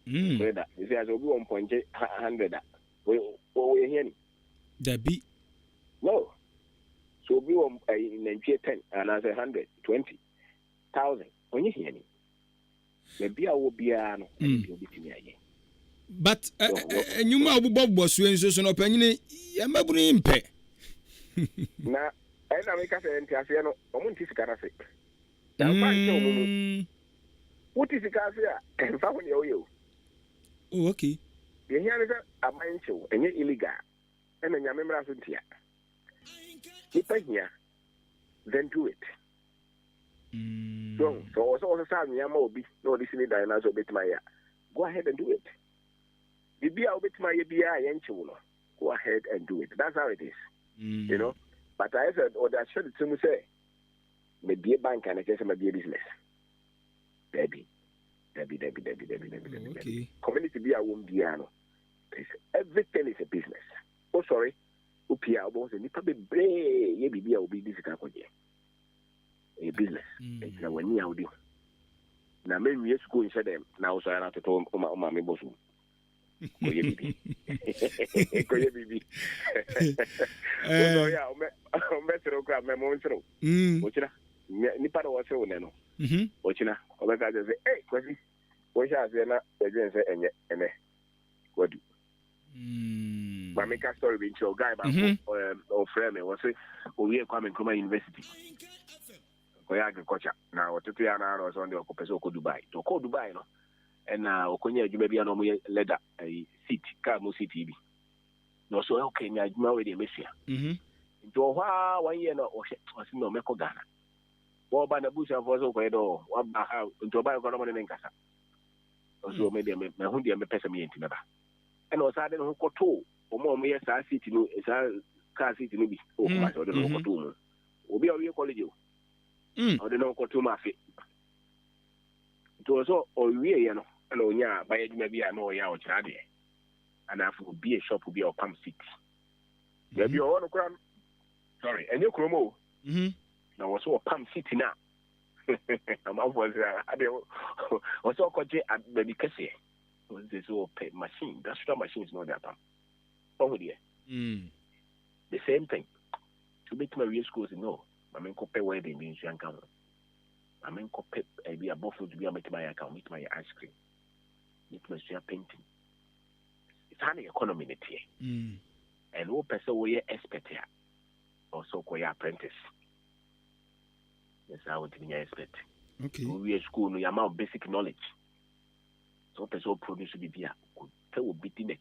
That is as a 1.100. We hear that be no. So, will be in 10 and as 120,000. When you hear me, maybe I will be an but you might be Bob was doing so no penny. I'm a brimpe. Now, I make us an Tiasiano, Omontis Carase. What is the Casia? And found you. Oh, okay. The here is a mind show, and yet illegal. And then your members in here. Keep it here, then do it. So also the time Yamobi, no, this is the bit my go ahead and do it. The beer bit my BI and chulo. Go ahead and do it. That's how it is. You know? But I said, or that should to me say, maybe a bank and I guess maybe a business. Debbie. Okay. Community beer won't be ano. Everything is a business. Oh, sorry. Upia was a nipa be brave, ye be will be difficult. A business. It's now when you do. Now, maybe we school in them. Now, so I have to tell my bosom. Koye bibi. Oh yeah, o metro grab me mo ntro. Ochina. Nipa do wo se woneno. Ochina. O be ka say, "Hey, kwasi. Wo sha se na e dwen se enye ene." Wadu. Ma make a story with your guy ba o friend me wo se o wie Kwame Nkrumah University. Koya agriculture. Na o tutu ya na ro so ndi o ko peso ko Dubai. To ko Dubai no. And okonye adwuma bia no mo leather seat car mo seat bi no so okay nya adwuma we dey mesia nto hwa 1 year no o se no meko Ghana wo ba na busa for so ko do wa ba ha nto ba ko no mo ne nkasa so me dey me hu dey me pesa me enti meba and o sa de no ko to o mo ye sa seat no sa car seat no bi o ko ma so de no ko to mo obi a we college o de no ko to ma fe to so o we ye no and onya by maybe I know ya o chade and afu be a shop be a palm city maybe o no kram sorry and you kromo now was so palm city now am was also ko je baby kase was this so pay machine that's what machine is not that palm oh dear the same thing to make my real schools no I mean ko pay wedding in Shankan I mean ko pay be a bottle to be a make my account with my ice cream. It must be a painting. It's an economy in it here. And what person will you expect here? Also, call your apprentice. That's how it is expect. Okay. We are school, no amount basic knowledge. So, person produce to be here. Tell will be in the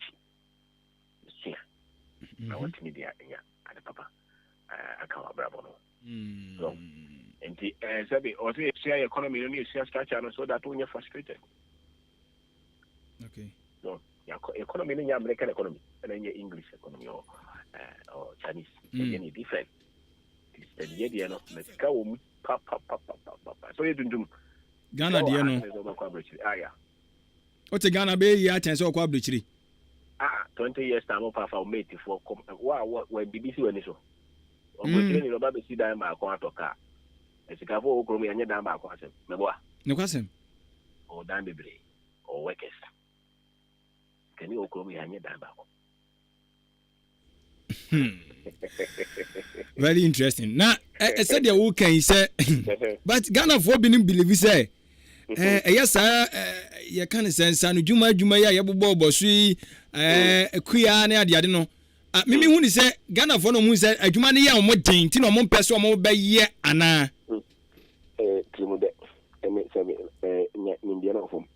cheap. I want to be there. Yeah, at the papa. I can't bravo. So, and the also share economy, you need share structure, so that when you're frustrated. Okay. So, your economy in your American economy and then your English economy or Chinese. Any different. It's the idea of Mexico. So you do Ghana, dear. Yeah. What's a Ghana Bay? Yeah, 20 years time of our mate for what BBC when so. Opportunity no ba be si dan ba ko atoka. Esika fo okro me anya dan ba ko asem. Mebo a. Ne kwasem. O dan bebre. O workers. Can you okro me anya dan ba ko. Very interesting. Now, I said the who can say, but Ghana for being believe say, yes, you can say, San Juma ya bobo sui, queer near the adeno. Mimi who say Ghana for no moon said, a Jumani ya mo din, Tino mon person mo by ye, Anna. Timude, Indiana from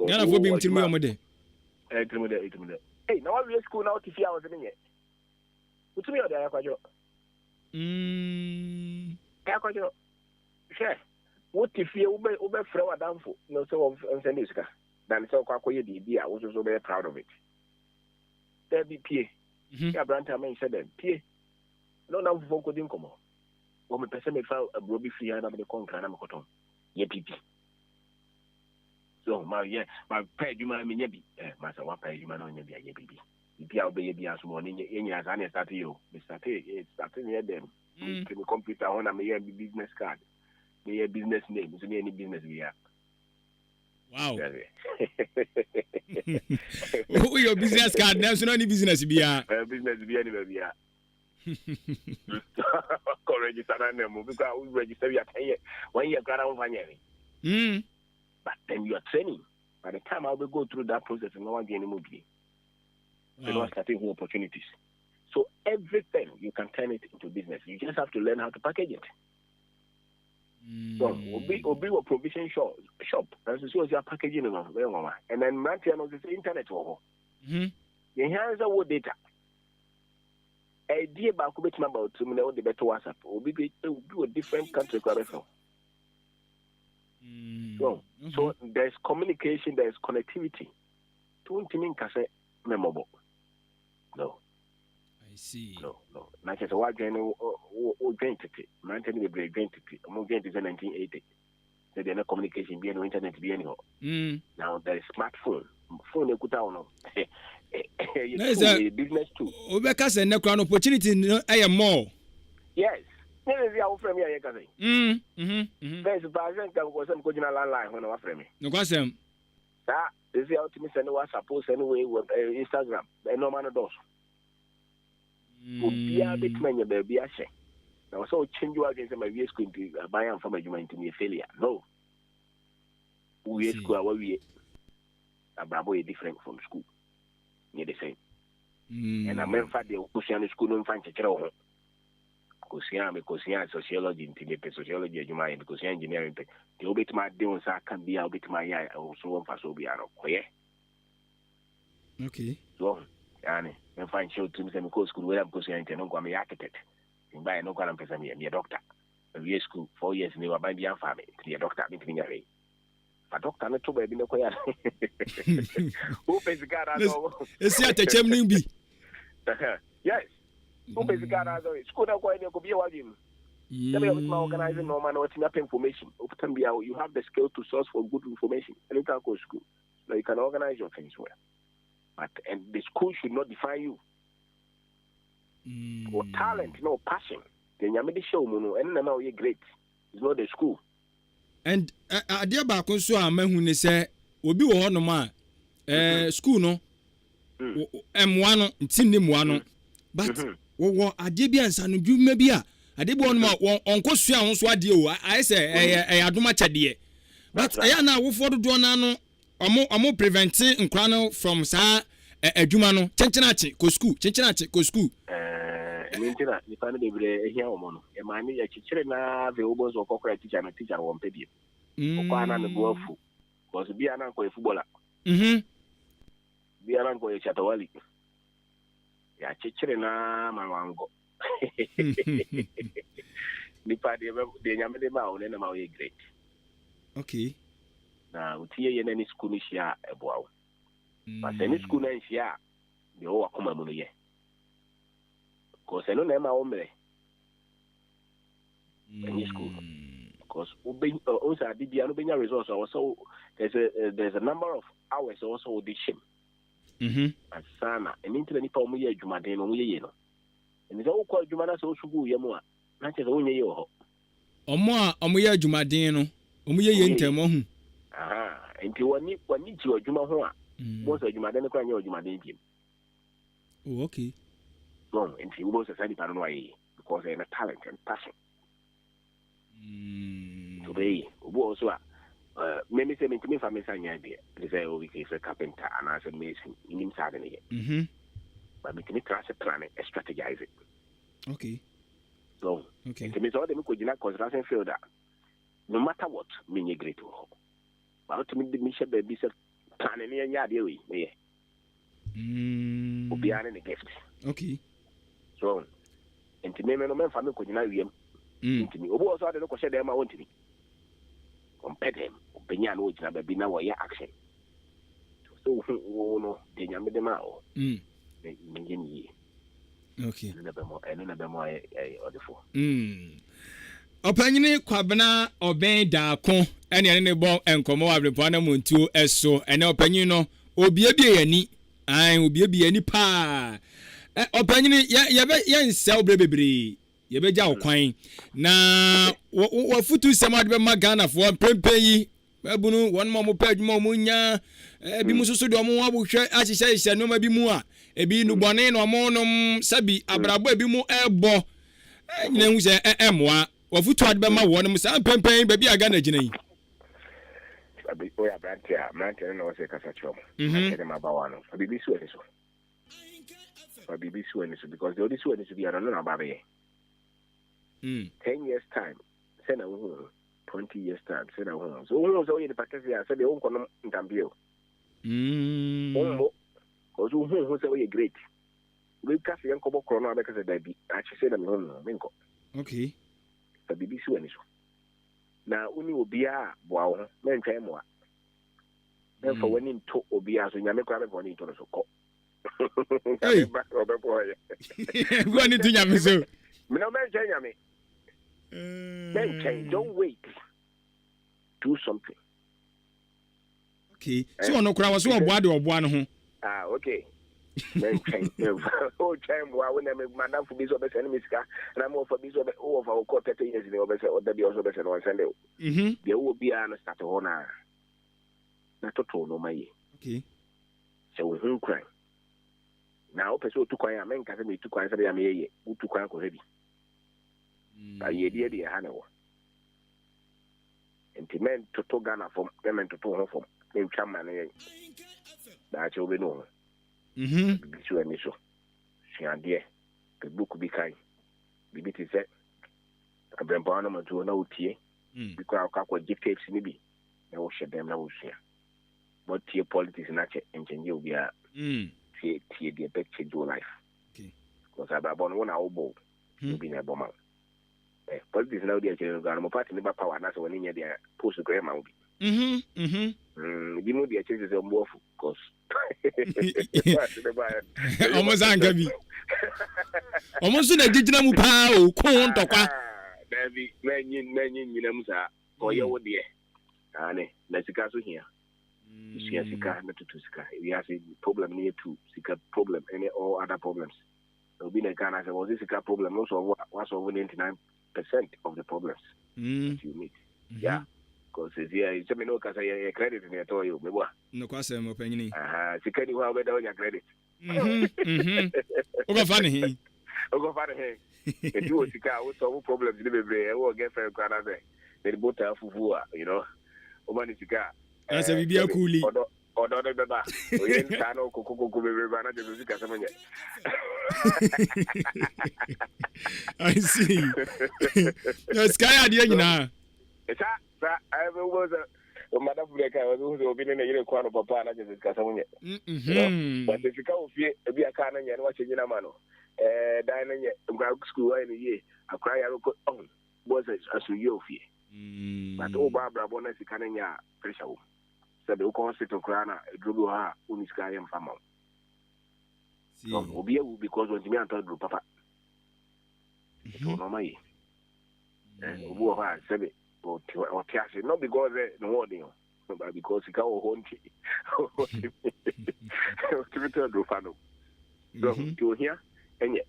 Ghana for being Timude. Timude. Hey, now we school now to see hours in it. What's me there, Aquajo? Aquajo. Sure. What if you obey Flower Downfall? No, so of Sandiska. Then so Quacoy DB, I was also very proud of it. There be P. Abrempong man said them. P. No, now for Coding Como. Woman person may found a broby free and I'm the conquer and I'm a cotton. Ye PP. So, my pay you man, maybe, Master, one pay you man on your baby. If you obey the morning, any as I start you, Mr. It's starting near them. To the computer on a business card. May business name, so any business we have. Wow. Who your business card? There's no any business be a business be anywhere we are. Go register na name because we register you 10 years. 1 year grant on Vanyeri. But then you are training. By the time I will go through that process, no one get any more. So no starting new opportunities. So everything you can turn it into business. You just have to learn how to package it. So obi a provision shop. That's what you are packaging it. And then Mantiano is the internet. You have a word data. Idea about about to me the better WhatsApp. Obi be a different country. So there's communication, there's connectivity. Don't think say memorable. No. I see. No. Not just what identity. Maintain the identity. I'm going to 1980. So there's no communication, be no internet, be anyhow. Now there is smartphone. Phone you could down. Business too. Obeka say no crown opportunity more. Yes. There is our friend here, Kazi. There's a person that was some good landline when I was friend. No question. That is the ultimate send WhatsApp post anyway with Instagram. They no man does. Be a bit many baby. I say. Now so change you against my VS screen to buy and from a human to me failure. No. We school where we a bravo is different from school. Near the same. And I mean fact the Ocean school don't find a child. Because sociology into sociology because engineering the obit my deals can be a bit my eye also one for so be okay. So and find show to me because school where I'm because I'm architect. In by no one person me a doctor. A school 4 years never by the family to be a doctor meeting away. A doctor not to be no quiet. Who pays the car? It's at the chimney. Yes. Who basically school could be a game. Organizing no man what's enough information. You have the skill to source for good information. And you can go to school. So you can organize your things well. But and the school should not define you. Or talent, no passion. Then you made the show, and now you're great. It's not the school. And I dear back on so I mean when they say will be one no man school no M1 team name one but ade bia nsa no dwuma bia ade bo no onko sua ho so ade o I say adoma chade but eya na wo do na no omo prevent nkra no from sa adwuma no chenchenache ko school Mintina ni fa no bebre ehia omo no e ma ni ya chichire na ve obo so kokora teacher won pedie ko na no go afu because bia na ko footballer bia na ko chatawali ya chichire na mawango ni pa de nyame de ma o ne na ma we great okay na utie ye na ni school ni shia eboawo but any school na shia de o akoma mu no ye because no na ma o mere any school because also did the no resource also there's a number of hours also audition asana and into the nipa mu ye adwumaden no mu ye no and so ko adwuma na so sugu ye mu a na che so onye ye ho omo ye adwumaden no omo ye ntemo hu enti wani ti adwuma ho a mo so adwumaden no kwa nya adwumaden bi oh okay no enti wo so sadi pa no ayi because they have talent and passion to be obo also a maybe say me family sanya there they say we can say carpenter and as a mason in inside here but we can try to plan it strategize it okay so okay it means all the me go construction field that no matter what me great work but to me the mission be say planning any area we yeah obi an the gift okay so enti me no family ko gina wiem enti me obo also dey ko share dem ma won timi compete him openya no gina ba bi na wo ya action so wo no de nyame de ma o me ngeni okay na be mo odefo opanyini kwabena oben daako ene ne bo enkomo Abrempong Anamom Tuo eso ene opanyini no obiebie yani obiebie ni pa opanyini ye nsa obrebebre ye beja okwan na wo futu semade be magana fo prempe yi ebunu won mo pa adwuma mo nya bi mususu de mo abohwe ahihye no ma bi mu a ebi nu bone no monom sabi abrabo ebi mu ebo nyina hu se emoa wafutu adbe ma wo no sa pempen ba bi aga na gina yi abi o ya brantia brantia no se kasa chom ake dem abawa no abi bi su eni so abi bi su eni so because the only su eni so bi no na babe 10 years time say na wo 20 years time say na wo so wo so ye de pakasi ya say de wo kono ntambio because who say we great we kasi yan kobo krono abeka say da bi achi say na me no menko okay so bibi su ani so na uni obia boa ho mentwa mo a for wani nto obia so nyame kwa be boni nto so ko hey obe boy go ni to nyame so me no mentwa nyame don't wait, do something. Okay, so no kura was one boy de oboa no ho. Okay. Then change. Oh, time wa when me madam for biso be send me sika na mo for biso be over o 30 years ni obe se o da bi also be send on send e. There will be an start ho na toto no mai. Okay. So we hun kran. Na o pese o tu kwan ya men ka se me tu kwan se ya me ye. U tu kwan ko ready. Ye die ha na wo. Entimen toto Ghana from men toto ho from. Em chama na ye. Da che obe no. Bisu eni so. Siande. Ke book bi kai. Bibi ti se. Abrempong Anamom Tuo na utie. Because akwa GPX ni bi. Na wo hye dem na wo hia. But tie politics na che enchenje obi a. Tie de back change your life. Okay. Because ababon wona wo bo. Bi na bo ma. Politics na odi achire Ghana mo party ni ba power na so woni nya dia post grema obi. Di mo di achire se mo ofu cause almost angabi almost na gigina mu pa o ko ntokwa David menyin nyina musa ko ye wo de ane na sika so hia sika na tutu sika we have a problem near to sika problem any all other problems so be na Ghana say was sika problem also was over 99% of the problems that you meet. Yeah. Because it's a no cause I credit in it or you no kwase mo panyini sikani wa we da your credit ogo fa ne he do sika wo solve problems ni bebre e wo get friend kwara say the bota fufu you know o mani sika asa bibia kuli odo beba o yen tano kokoko bebre ba na de sika samanya I see yes kaya ade nyina esa I was a madam Fuleka was who been in a year kwano papa na just kasamunye. But if you come here be a kana nya watch you na mano. Dine school in a year. I cry on was as you fie. But oh Barbara bonus cananya pressure. Said the concert of Crana, Drugo ha, Unisky and Fama. So Obia will because when me and told papa. So no my. Who have said it. Or not because no warning, but because he can't hold to return to Fano. So you hear, and yet,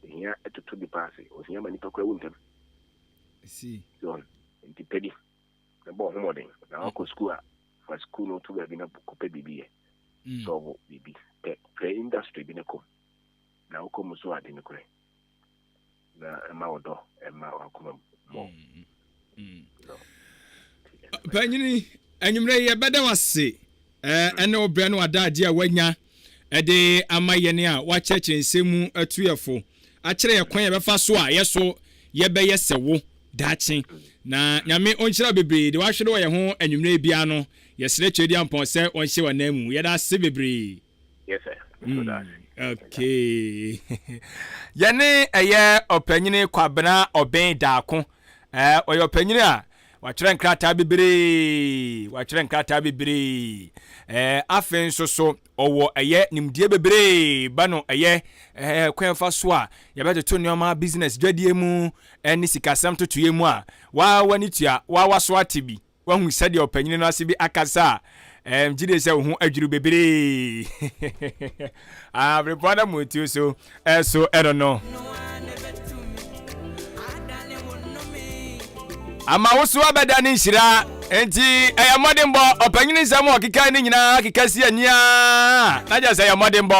here to the passing was here many talk with them. See, so in the penny, the ball morning, the uncle school for school not to have been a book baby. So baby, play industry been a come. Now come so I didn't cry. The amount of and my uncle more. Panyini enyumre ye beda wase ene obra no adaje a wanya ede amayene a wa cheche nsemu atuyefo a kire ye kwan ye befa so a ye so ye be ye sewo dachi na nyame onchira bebre de wa hwede wo ye ho enyumre bia no ye sere chedi ampon se onhye wa namu ye da se bebre. Yes sir. Okay. Yene eye opanyini kwabena OBENG DARKO oyo panyini a wachire nkrata bibiri afen so owo eye nimdie bibiri bano eye kwenfa so a yabete nneoma business dwadie mu eni sikasam totoye mu a wa wani tua wa waso atibi wa hu sade opanyini no ase bi akasa jide se hu adwuru bibiri Abrempong Anamom Tuo so I don't know. Ama woso abeda ni nhira enti eyamodembo opanyini nsam okika ni nyina kikasi ania na ja se eyamodembo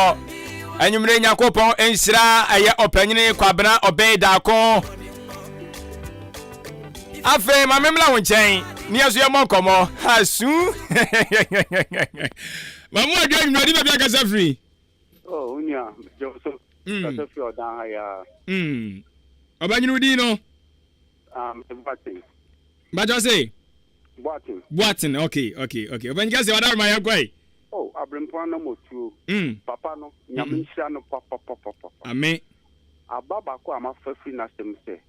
Enyumre Nyakopon enhyira eye opanyine kwabena obey DARKO. Afe mamemla wo nchen. Ni aso ye monkomo. Asu. Mamu adwa nwadi bia kasa free. Oh, unya, Joseph. Kasa free odan haya. Obanyine udi no. Boating. Bajo say? Boating. Okay. Obanyine say wada ma yakwai. Oh, Abrempong Anamom Tuo. Papa no, nyamisha no papa. Amen. Ababa ko amafafi na sem se.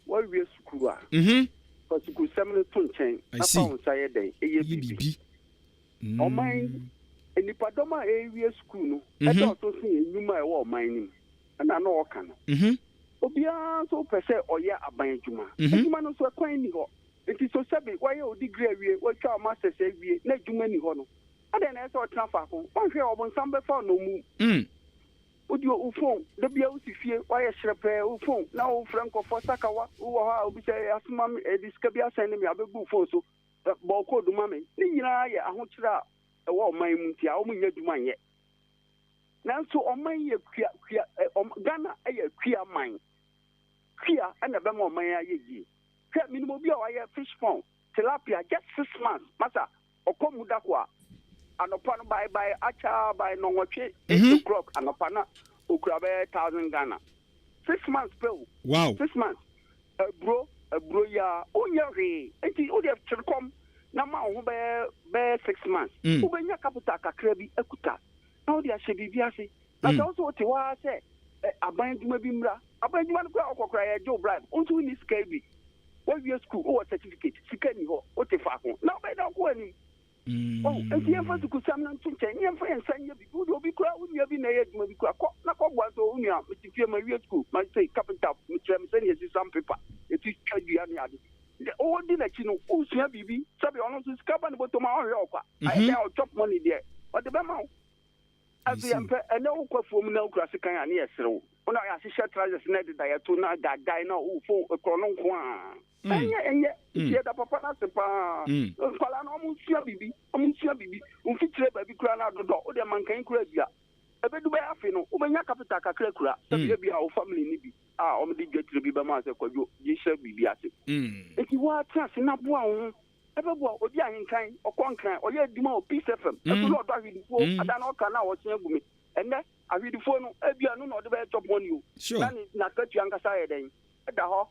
What we school ah. Because you could send to change. I see. Eye bibi. O man enipadoma area school no. E do to sin enuma e wo man nim. Na no o kan. Obia so pese oye aban adwuma. Adwuma no so kwan ni ho. Enti so sabi why o degree awie, wo twa masters awie, na adwuma ni ho no. Ade na so transfer ko. Won hwe obon sambe fa no mu. Odi o phone, the bia o sifie, why shrepe o phone. Na o franco for sakawa, o ha obi say asuma me diska bia send me abebu phone so. Bo ko do mame. Ni nyina ye ahokira e wo man mu ntia o mu nya dwuma nye. Nanso o man ye kua Ghana ye kua man. Kua ana be mo man ye yi. Kua minimum bia wa ye fish pond, tilapia just 6 months. Masa okomu dakwa. Anopano by acha by no watch 8 o'clock anopana ukrabe 1,000 Ghana 6 months pay. Wow, 6 months bro ya onya re enti o dey come na ma ho be 6 months o benya capital kakra bi akuta na o dey ahye bibia se na so o te wa se aban duma bi mra aban duma no kwa okokra ya Joe bribe unto ni sky bi wo wi school o certificate sika ni ho o te fa ko na be da ko ani. Oh, and the effort to come and change and send you good will be crowd when you have been a head maybe crack. Not what to Unia, Mr. Firma real school, might say carpenter, which I'm sending you some paper. It is Kadiani. The old dinner, you know, who's your baby, Sabi honest is carbon about tomorrow. I now chop money there. But the Bama as the emperor, and no for no classic and yes, so when I shall try to snap the diatuna that guy now who for a colon. And yet, the papa na sepa. Kala no musia bibi, unfitre baby kura na do o de man kan kura bia. Ebe du be afi no, o benya capital kakra kura. Sabi bia o family ni bi. O me di getri bi be ma se kwadwo, je share bibi ase. Enti wa trust na boa ho. Ebe boa odi ahinkan, okonkan, oye aduma o Peace FM. Ebe lo do ahidifo, ada na o kan na o chen gumi. Enne ahidifo no ebia no do be chop money o. Na katu ankasa ye den. Eda ho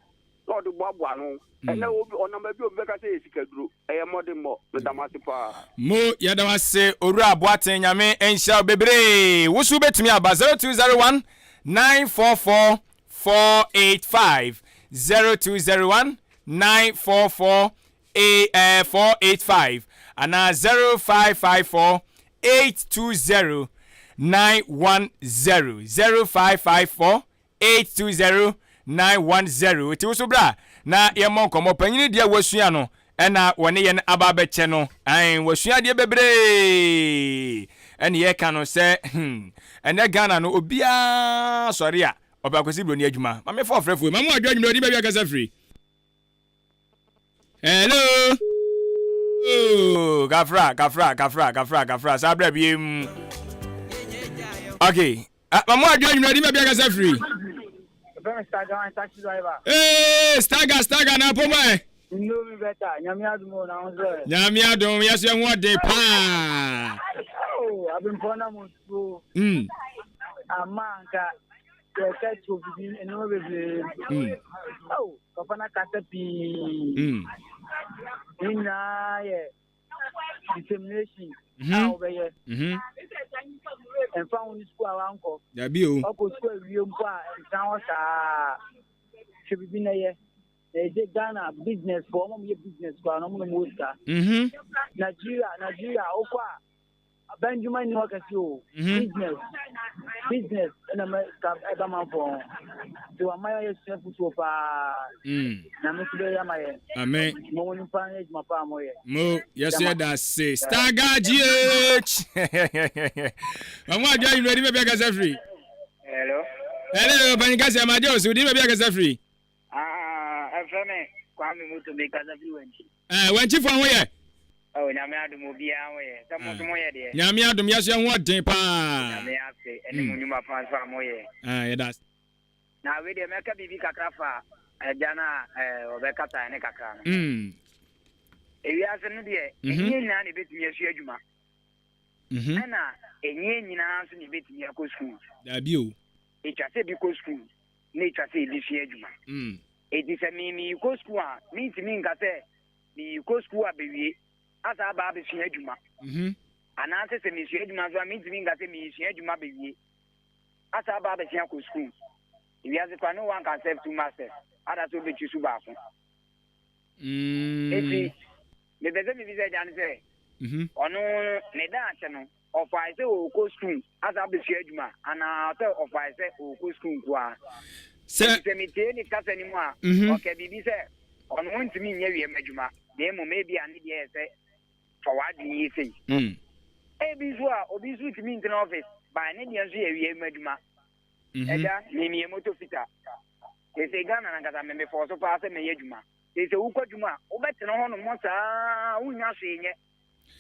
Lord Bobuano, and now on number two Becca says group. I am modern more with the Matipa. Mo Yadawase, Ura Boatin Yame, and shall be brave. Who should bet me about 0201 944 485 0201 944 485 and 0554 820 910 0554 820 910. It was bra na ye mon komo panyini dia wasua no na wone ye na ababeche no an wasua dia bebre ene ye ka no se ene Ghana no obia sorry a obakosi bro ni adwuma ma me for frefo ma mo adwa adwuma odi bia kasa free. Hello. Oh, gafra sabra biem. Okay, ma mo adwa adwuma odi bia kasa free. Hey, Stagger, na poma. No me better. Nyamiadum na onzo. Nyamiadum, yes, you want the pa. Oh, Abrempong Anamom Tuo. Amanka. The catch will be in no way. Oh, Kapana Katapi. Determination. How be ye? And found school uncle. Yabio. Uncle school you and town should be near. They did Ghana business for business for an Nigeria, Okwa. Benjamin Wakasio, business in America, Eberman for to a Maya Sepupa. Amen. Mo, yes, that's say Stagger GH. I'm not getting ready to be a free. Hello, Banikasa Majos, who didn't be a free. I'm from Kwame to make us everywhere. When you from where? Oh, nyame adom obi anwe. Some mo ye de. Nyame adom yaso ho den pa. Nyame ase ene mu nyuma fa so amoye. Yeah, that's. Na we de meka bibi kakra fa jana obekata ne kakra no. Ewi ase no de enye nyina ne betumi asu adwuma. Ana enye nyina so ne betumi akọ school. Da bi o. Etwa bi ko school. Ne etwa se bi su adwuma. Edi se mi ko school a mi ntimi nka se mi ko school a bewie asa ba be su adwuma. Ana se mi su adwuma so mi ntimi nka se mi su adwuma bewie asa ba be su school. If you have the no one can serve two masters, other two be choose back. If the better me visit and say, on Neda channel, of I say, oh, go school, as I be Shedma, and I'll tell of I say, oh, go school. Sir, me tell the cast anymore. Okay, be said, on one to me near Majuma, then maybe I need to say, for what you say. A bizwa, or this week means in office, by an Indian see Majuma. Eda mimi moto fita. They say Ghana na kata me for so far say me yedwuma. They say ukọ dwuma, obetena ho no mo saa, unya hwenye.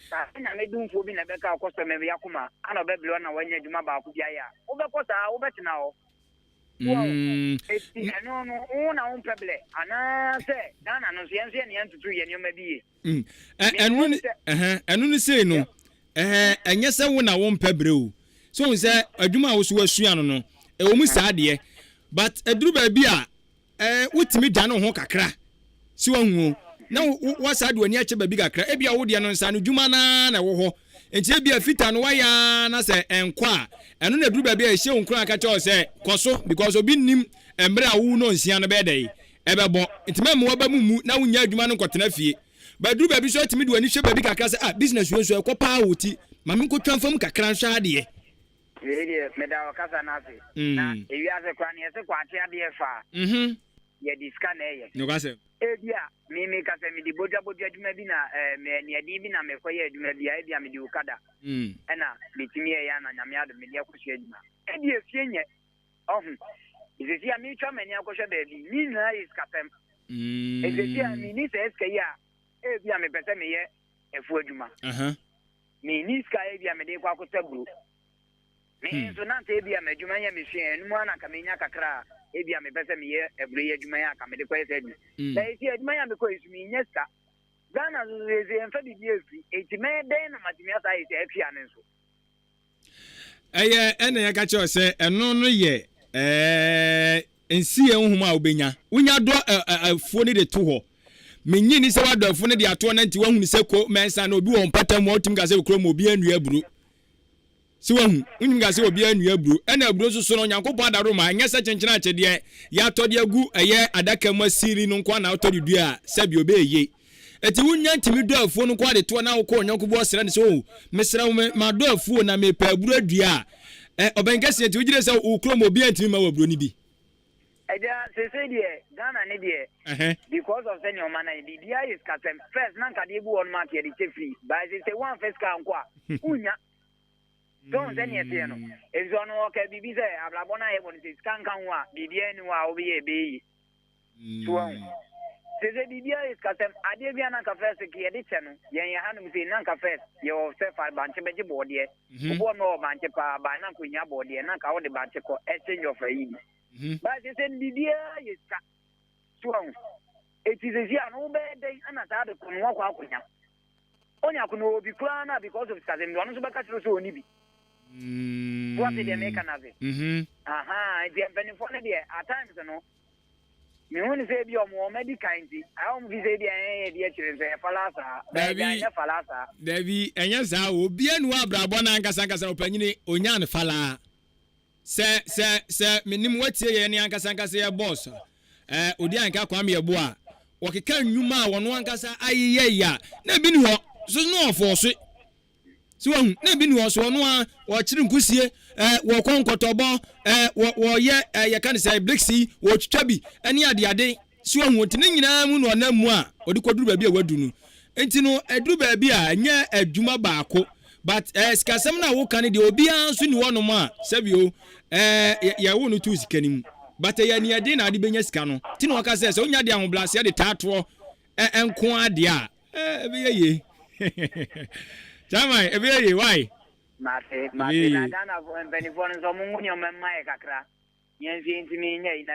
Sa na me dum fo bi na beka akosto me yakoma, ana obeblo na wanya dwuma ba ku bia ya. Obekọ saa, obetena ho. No, una un peble. Ana say Ghana no siense ne antutu ye nyoma bi ye. Enu ni say no. Enye se wo na wo mpebre o. So we say adwuma wo so asua no no. Omu saade but eduru ba bia wutimi dane ho kakra si wanhu na wo saade wani ache ba bi kakra e bia wo de no nsa no dwuma na wo ho enti e bia fita no waya na se enkwa eno na eduru ba bia ehye onkran aka che o se koso because obi nim emre awu no nsia no be dey e be bo enti mem wo ba mu na wunya adwuma no kotena fie ba eduru ba bi so timi de wani hye ba bi kakra se business wo so e kopa awoti mame ko twamfam kakra nsa ade Medal Casanasi. If you have a cranny as a quarter, dear far. Ye discan air. No, I said, Edia, me make us a midi boja medina, near Divina, me for ye, the idea me do cada. Anna, Bitimia and Yamia, Media Cushedma. Edia, senior. Often. If you see a mutual mania kosha baby, Nina is Catem. If you see a minister Eskaya, Evia me pesemia, a Fujuma. Me Niska Evia Medequa Cotabu. Me so na te bia madwuma ya me hwe enu ana ka menya kakra e bia me pese me ye ebure ye adwuma ya ka me de kwa ese bi na isi adwuma ya me ko isu mi nyeska Ghana ze enfa bi efi eti me den na matimi asa ise afi ane so ene ya ka che o se enu no ye ensi ehum a obenya unya do afuo ni de to ho menyi ni se wado afuo ni de ato na nti wahu ni se ko mensa na obi won patam wa otim ka se okro mo obi anu aburu si wahu unim ga se obi anu aburu ena aburu so no nyankopon adaro ma anya se chenchena achede ya to de agu eye adaka masiri no kwa na to de dua se bi obeye eti wunya ntimi do afuo no kwa de to na wo ko nyankopon sere ne se o mesra wo ma do afuo na me pa aburu adua obenkese eti wugire se okro mo obi antimi ma waburu ni bi Eja se die Ghana ne die because of senior man the dia is katem first na ka de bu on market the free but say one first ka nkwa unya don't senior say no if you no okay bibi say ablabona e won say scan kan wa the dia ni wa obi e be so se the dia is katem ade bia na ka first ki e de che no yen ya hanum say na ka first your self banche beje board e bo no banche pa ba na kunya board e na ka wo de banche ko exchange of yi but they said the dear is strong. It is a year no bad day and at the Kunwaka. Only I could be crana because of Saturday. One of the Bacatro so nibi. What did they make another? Aha, they have been for the day at times, no. Me only say your more medical. I won't visit the children, Falasa, Baby Falasa. Devi, and yes, I will be an Wabra and Casancas opinion, Onyan Fala. Se minim watie ye ne ankasa ye boss odi anka kwame ye bo a okeka nnwuma a wono ankasa ayeye ya na bi ni ho so no ofo so si won na bi ni ho so no a wo kire nkusie wo konkotobo wo ye ye kan say blixi wo twitwa bi ene ade si won won tin nyina mu no na mu a odi koduru ba bi a wadu nu enti no eduru ba bi a nya adwuma baako but skasem na wo kan de obi anso ni wono ma sabio ya wo no tu sikanim but ya ni ade na ade benya sika no tino waka se onya de ahoblase de tato enko ade a be ye Chama, ebi why? Mate na Ghana for penifon so munyo memma kakra. Yen fi ntimi nya na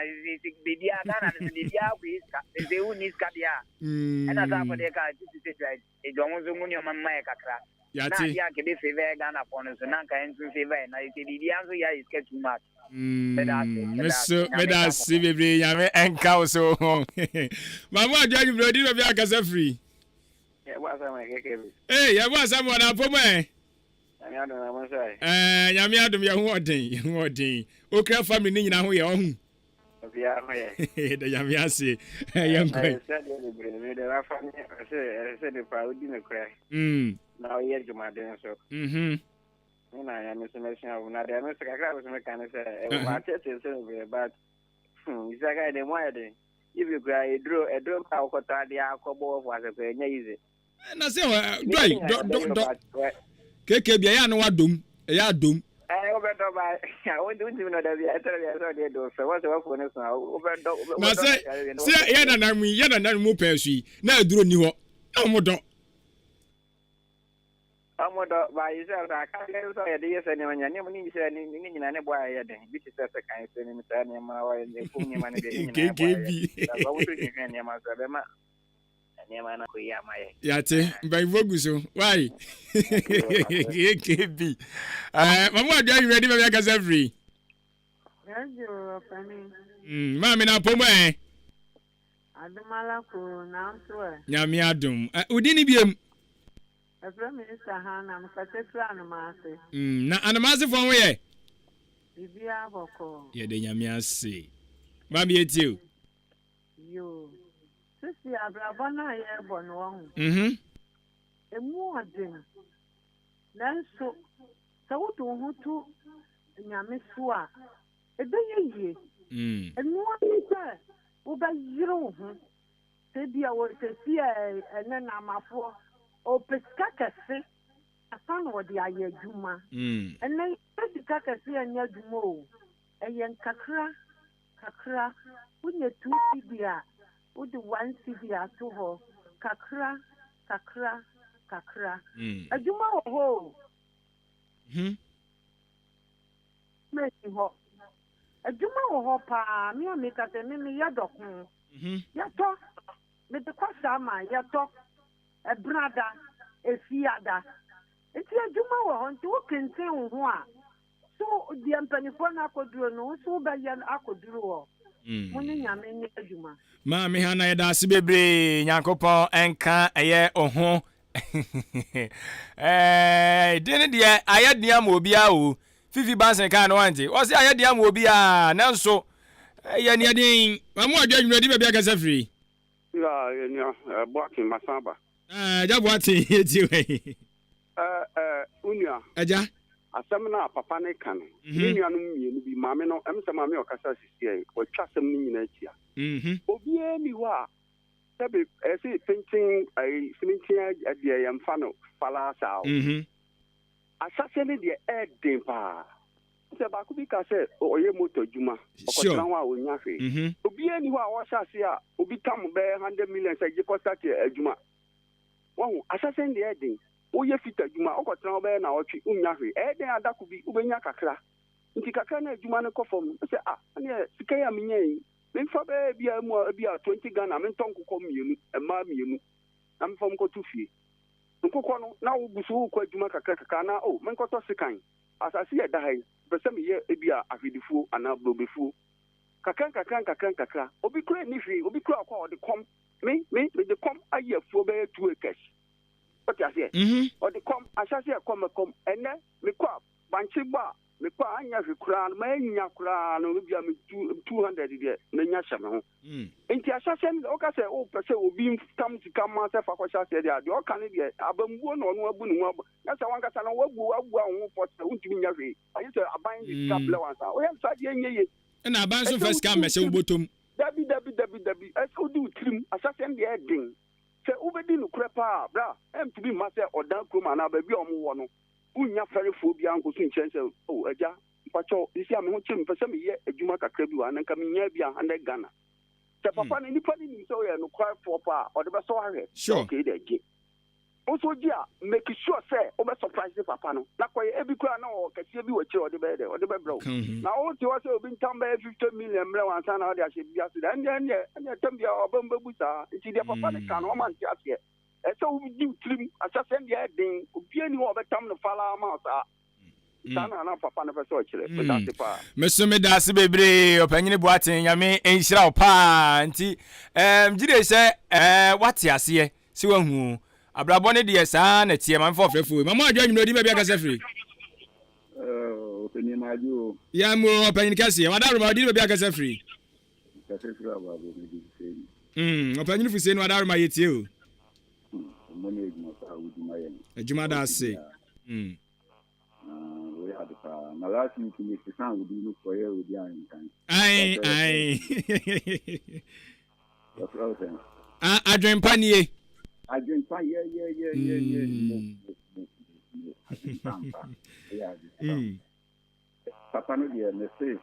bibi Ghana no bibi awiska. Ze uniska dia. Ena ta for de ka titi e domo zo munyo memma kakra. Na dia ke be favor Ghana for no so na ka entu favor na ite bibi anzo ya iska too much. Meda si bebre yame enka so. Mama adwa bro di be akasa free. Hey, ya wa sam na pomo nyame adom ya ho odin okra family ni nyina ho ye ohun bia ho ye da nyame ase yanko se de pa odi me kra na o ye juma den so na ya me se me sia na de me se kakra so me kan se e wa tete se be but isaga de mo ya de ibi kra e dro ka okota de akobo fo ase ko nya yize na se do keke bia ya no wadom e ya dom obedo ba o ndi no da bia etere bia so de do so what for no so obedo na se ya na mu pesu na aduro ni ho amodo ba yi se da ka le so ya de yese ne manya ne ni se ni nyina ne boa ya de bi se se kan se ni ta ne ma wa ne kum ni ma ne de ni na ba wo to ni ne ma so be ma Nyama na kuya maye. Yate, mba ivogu so. Why? KB. Mama are you ready for your free? Yes, you funny. Mama na pomo Adumala ko na so. Nyame adum. Udini biem. Prime Minister Hana mkatetra anamase. Na anamase fo we? Bibia boko. Ye de nyame ase. Mama yetiu. Yo. Sisi abrabana ye bono ho. Emu odin. Nanso sawudu hutu nyame so a ebeye yie. Enu ase wo ba yiro ho. Se bia wo se sia ene na mafo o pesika kese asan wo de aye adwuma. Ene pesika kese anya adwuma o. Eye kakra wonye tu bia would one city at ho kakra. A juma ho. Meti ho. A juma ho pa me make at me yadok. Yato me the kwasama yato a brother a fiada. It's a juma ho to can say ho. So the empanifona could do no so by yan akoduro. Ma me hana da sibebre Yakopon enka eye oho dene dia ayedea ma obi a o fifi bansen kan no ante o se ayedea ma obi a nanso ye ne den ma mo adwa di bia ka safri ya enya boakin masaba ja boatin eti we unia aja asem na papa ne kan ni nuanu mienu bi maame no emse maame okasa sisi o twa sem ni nyina atia obi eni wa sabe ese pinching ai fininchia ade yam fa no fala sao asase ne de edin pa se ba ku bi ka se oye moto juma okotra wa onya hwe obi eni wa wo sase a obi tam be 100 million se je ko start ajuma wo asase ne edin oye fita juma okotra obe na otwi unya hwe den adaku bi ubenya kakra nti kakra na juma ne kofom se ane sika ya menyen memfa be bia mu bia 20 Ghana men tonko kom mienu ema mienu na mfom ko tufie nkokọ no na ugusu ko juma kakra na men ko to sikan asase ye dai pese me ye bia afidifo ana blobefu kakra obi kura ni hwe obi kura kwa ode kom me de kom ayefuo be 2 acres. What you say? Or the come, I shall say, come, and then me qua, Banchiba, me qua, Anya, Kran, Mania Kran, will be 200 years, Menyasham. In the assassin, okay, oh, per se will be come to come myself, I shall say, the all Canadian, Abam one or no boon, that's a one got on what for Untimary. I used to abide the couple ones. We have such ye, and I bound so first come, so bottom. Debbie, I could do trim, assassin the heading. Se ubedi no krepa bra to be master or dan kroma na ba bi omo no unya fere fo bia nko so nchense o aja mpacho isi am ho chim pese me ye adwuma kakra bi wa na nka me nya bia 100 Ghana se papa ni nipa ni so ye no kwai fo pa o de be so ahwe okay de gi also dear make sure say over surprise the papa no na koy e bi kura na o kase bi wachi o de be bro na o ti wa say obi ntam be 50 million mre wan san na o de ahye bia so dan ne tambia obamba busa ti de papa ne kan o man ti ase e so we do trim asase ndia den obi ani o betam no fala ma sa sana na papa na so chire me da se bebre opanyini boaten nyame enhira o pa nti gide se wate ase si wahu abrabọ ne de sa na tie man for frefo mama adwa nwino di ba bia kase free opanyini majo ya mo opanyini kase wadaro ma di ba bia kase free kase free ababo me di opanyini fu se no wadaro ma yetie o mo ne ejuma sa wudi maye ejuma da se we had na last week we stand with you for here with you kan ai that's right Abrempanie Abrempong papa no dia ne say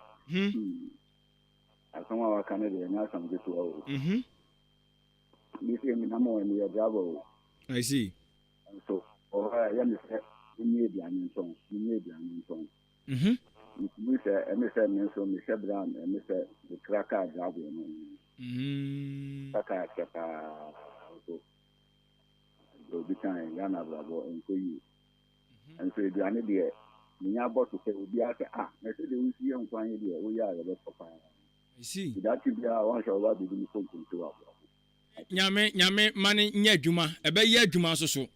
asoma wa kan dia na sam geto o ni se mi na mo ni ya bravo I see so ya me say ni dia ni son we say me so me say brand me say the cracker bravo no kaka so do bi kan ya na bravo en ko yi en so dia ne dia ni abo to say obi ase me say de usi en kwan ye dia o ya be papa I see that bia wan show ba bi ni ko to abo nyame mane nya adwuma ebe ye adwuma so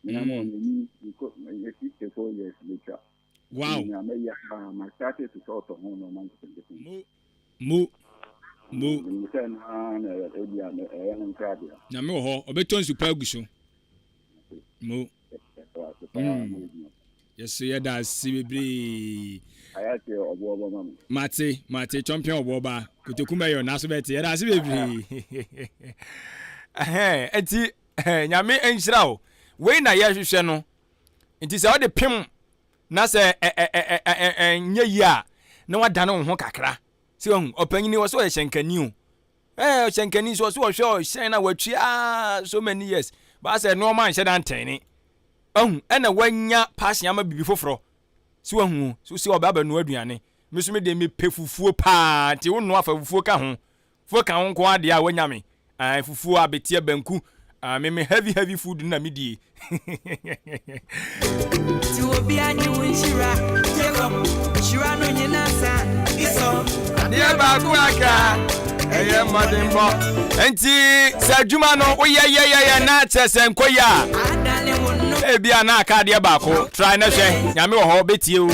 na mo ni ko ye ti ke ko ye later wow nyame ya ma started to sort of no man mo nyame wo ho obeton super aguso mo yes ye da si bebre ayate obo mama mate champion obo ba kotokuma yo na so beti ye da si bebre enti nyame enhira o we na ye hwehwe no enti se o de pem na se nya yi a na wadane wo ho kakra si won opanyini wo so hyenkani o hyenkani so hwe hyen na watwa so many years ba se no man hye dan tene ena wanya passion ama bibi foforo si wahu so si obaba no aduane mesume de me pefufuo pa ti wo no afa fufuo ka ho nko ade a wanya me fufuo abetie banku me heavy food na medie ti obi anyi wunshira Jacob shira no nyina sa iso ade ba ku aka eye modimbo enti sadwuma no oyeyeye na chese nkoya ebia na aka ade ba ko try na hwe nyame wo ho betie o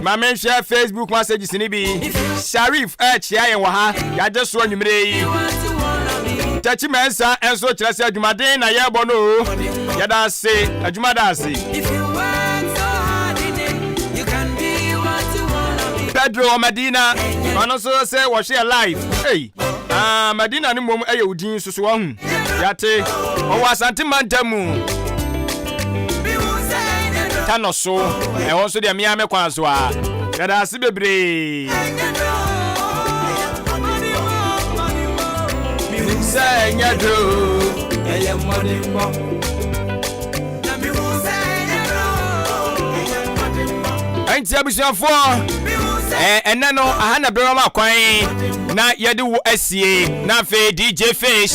mama share Facebook messages ni bi Sharif chia ye wo ha ya je so anwumre yi tachi mensa enso kire se adwumaden na ye bo no ya da se adwuma da se Pedro Medina ono so say wo share live hey Medina ni mom eye udin susu wa hu yate o wa Asante Mantamu tano so e won so de me kwan so a kada se bebre mi say nyado eye modimbo na mi say nyado eye modimbo anti abusiafo ene no aha na beroma kwan na yede wo asie na fe DJ Fish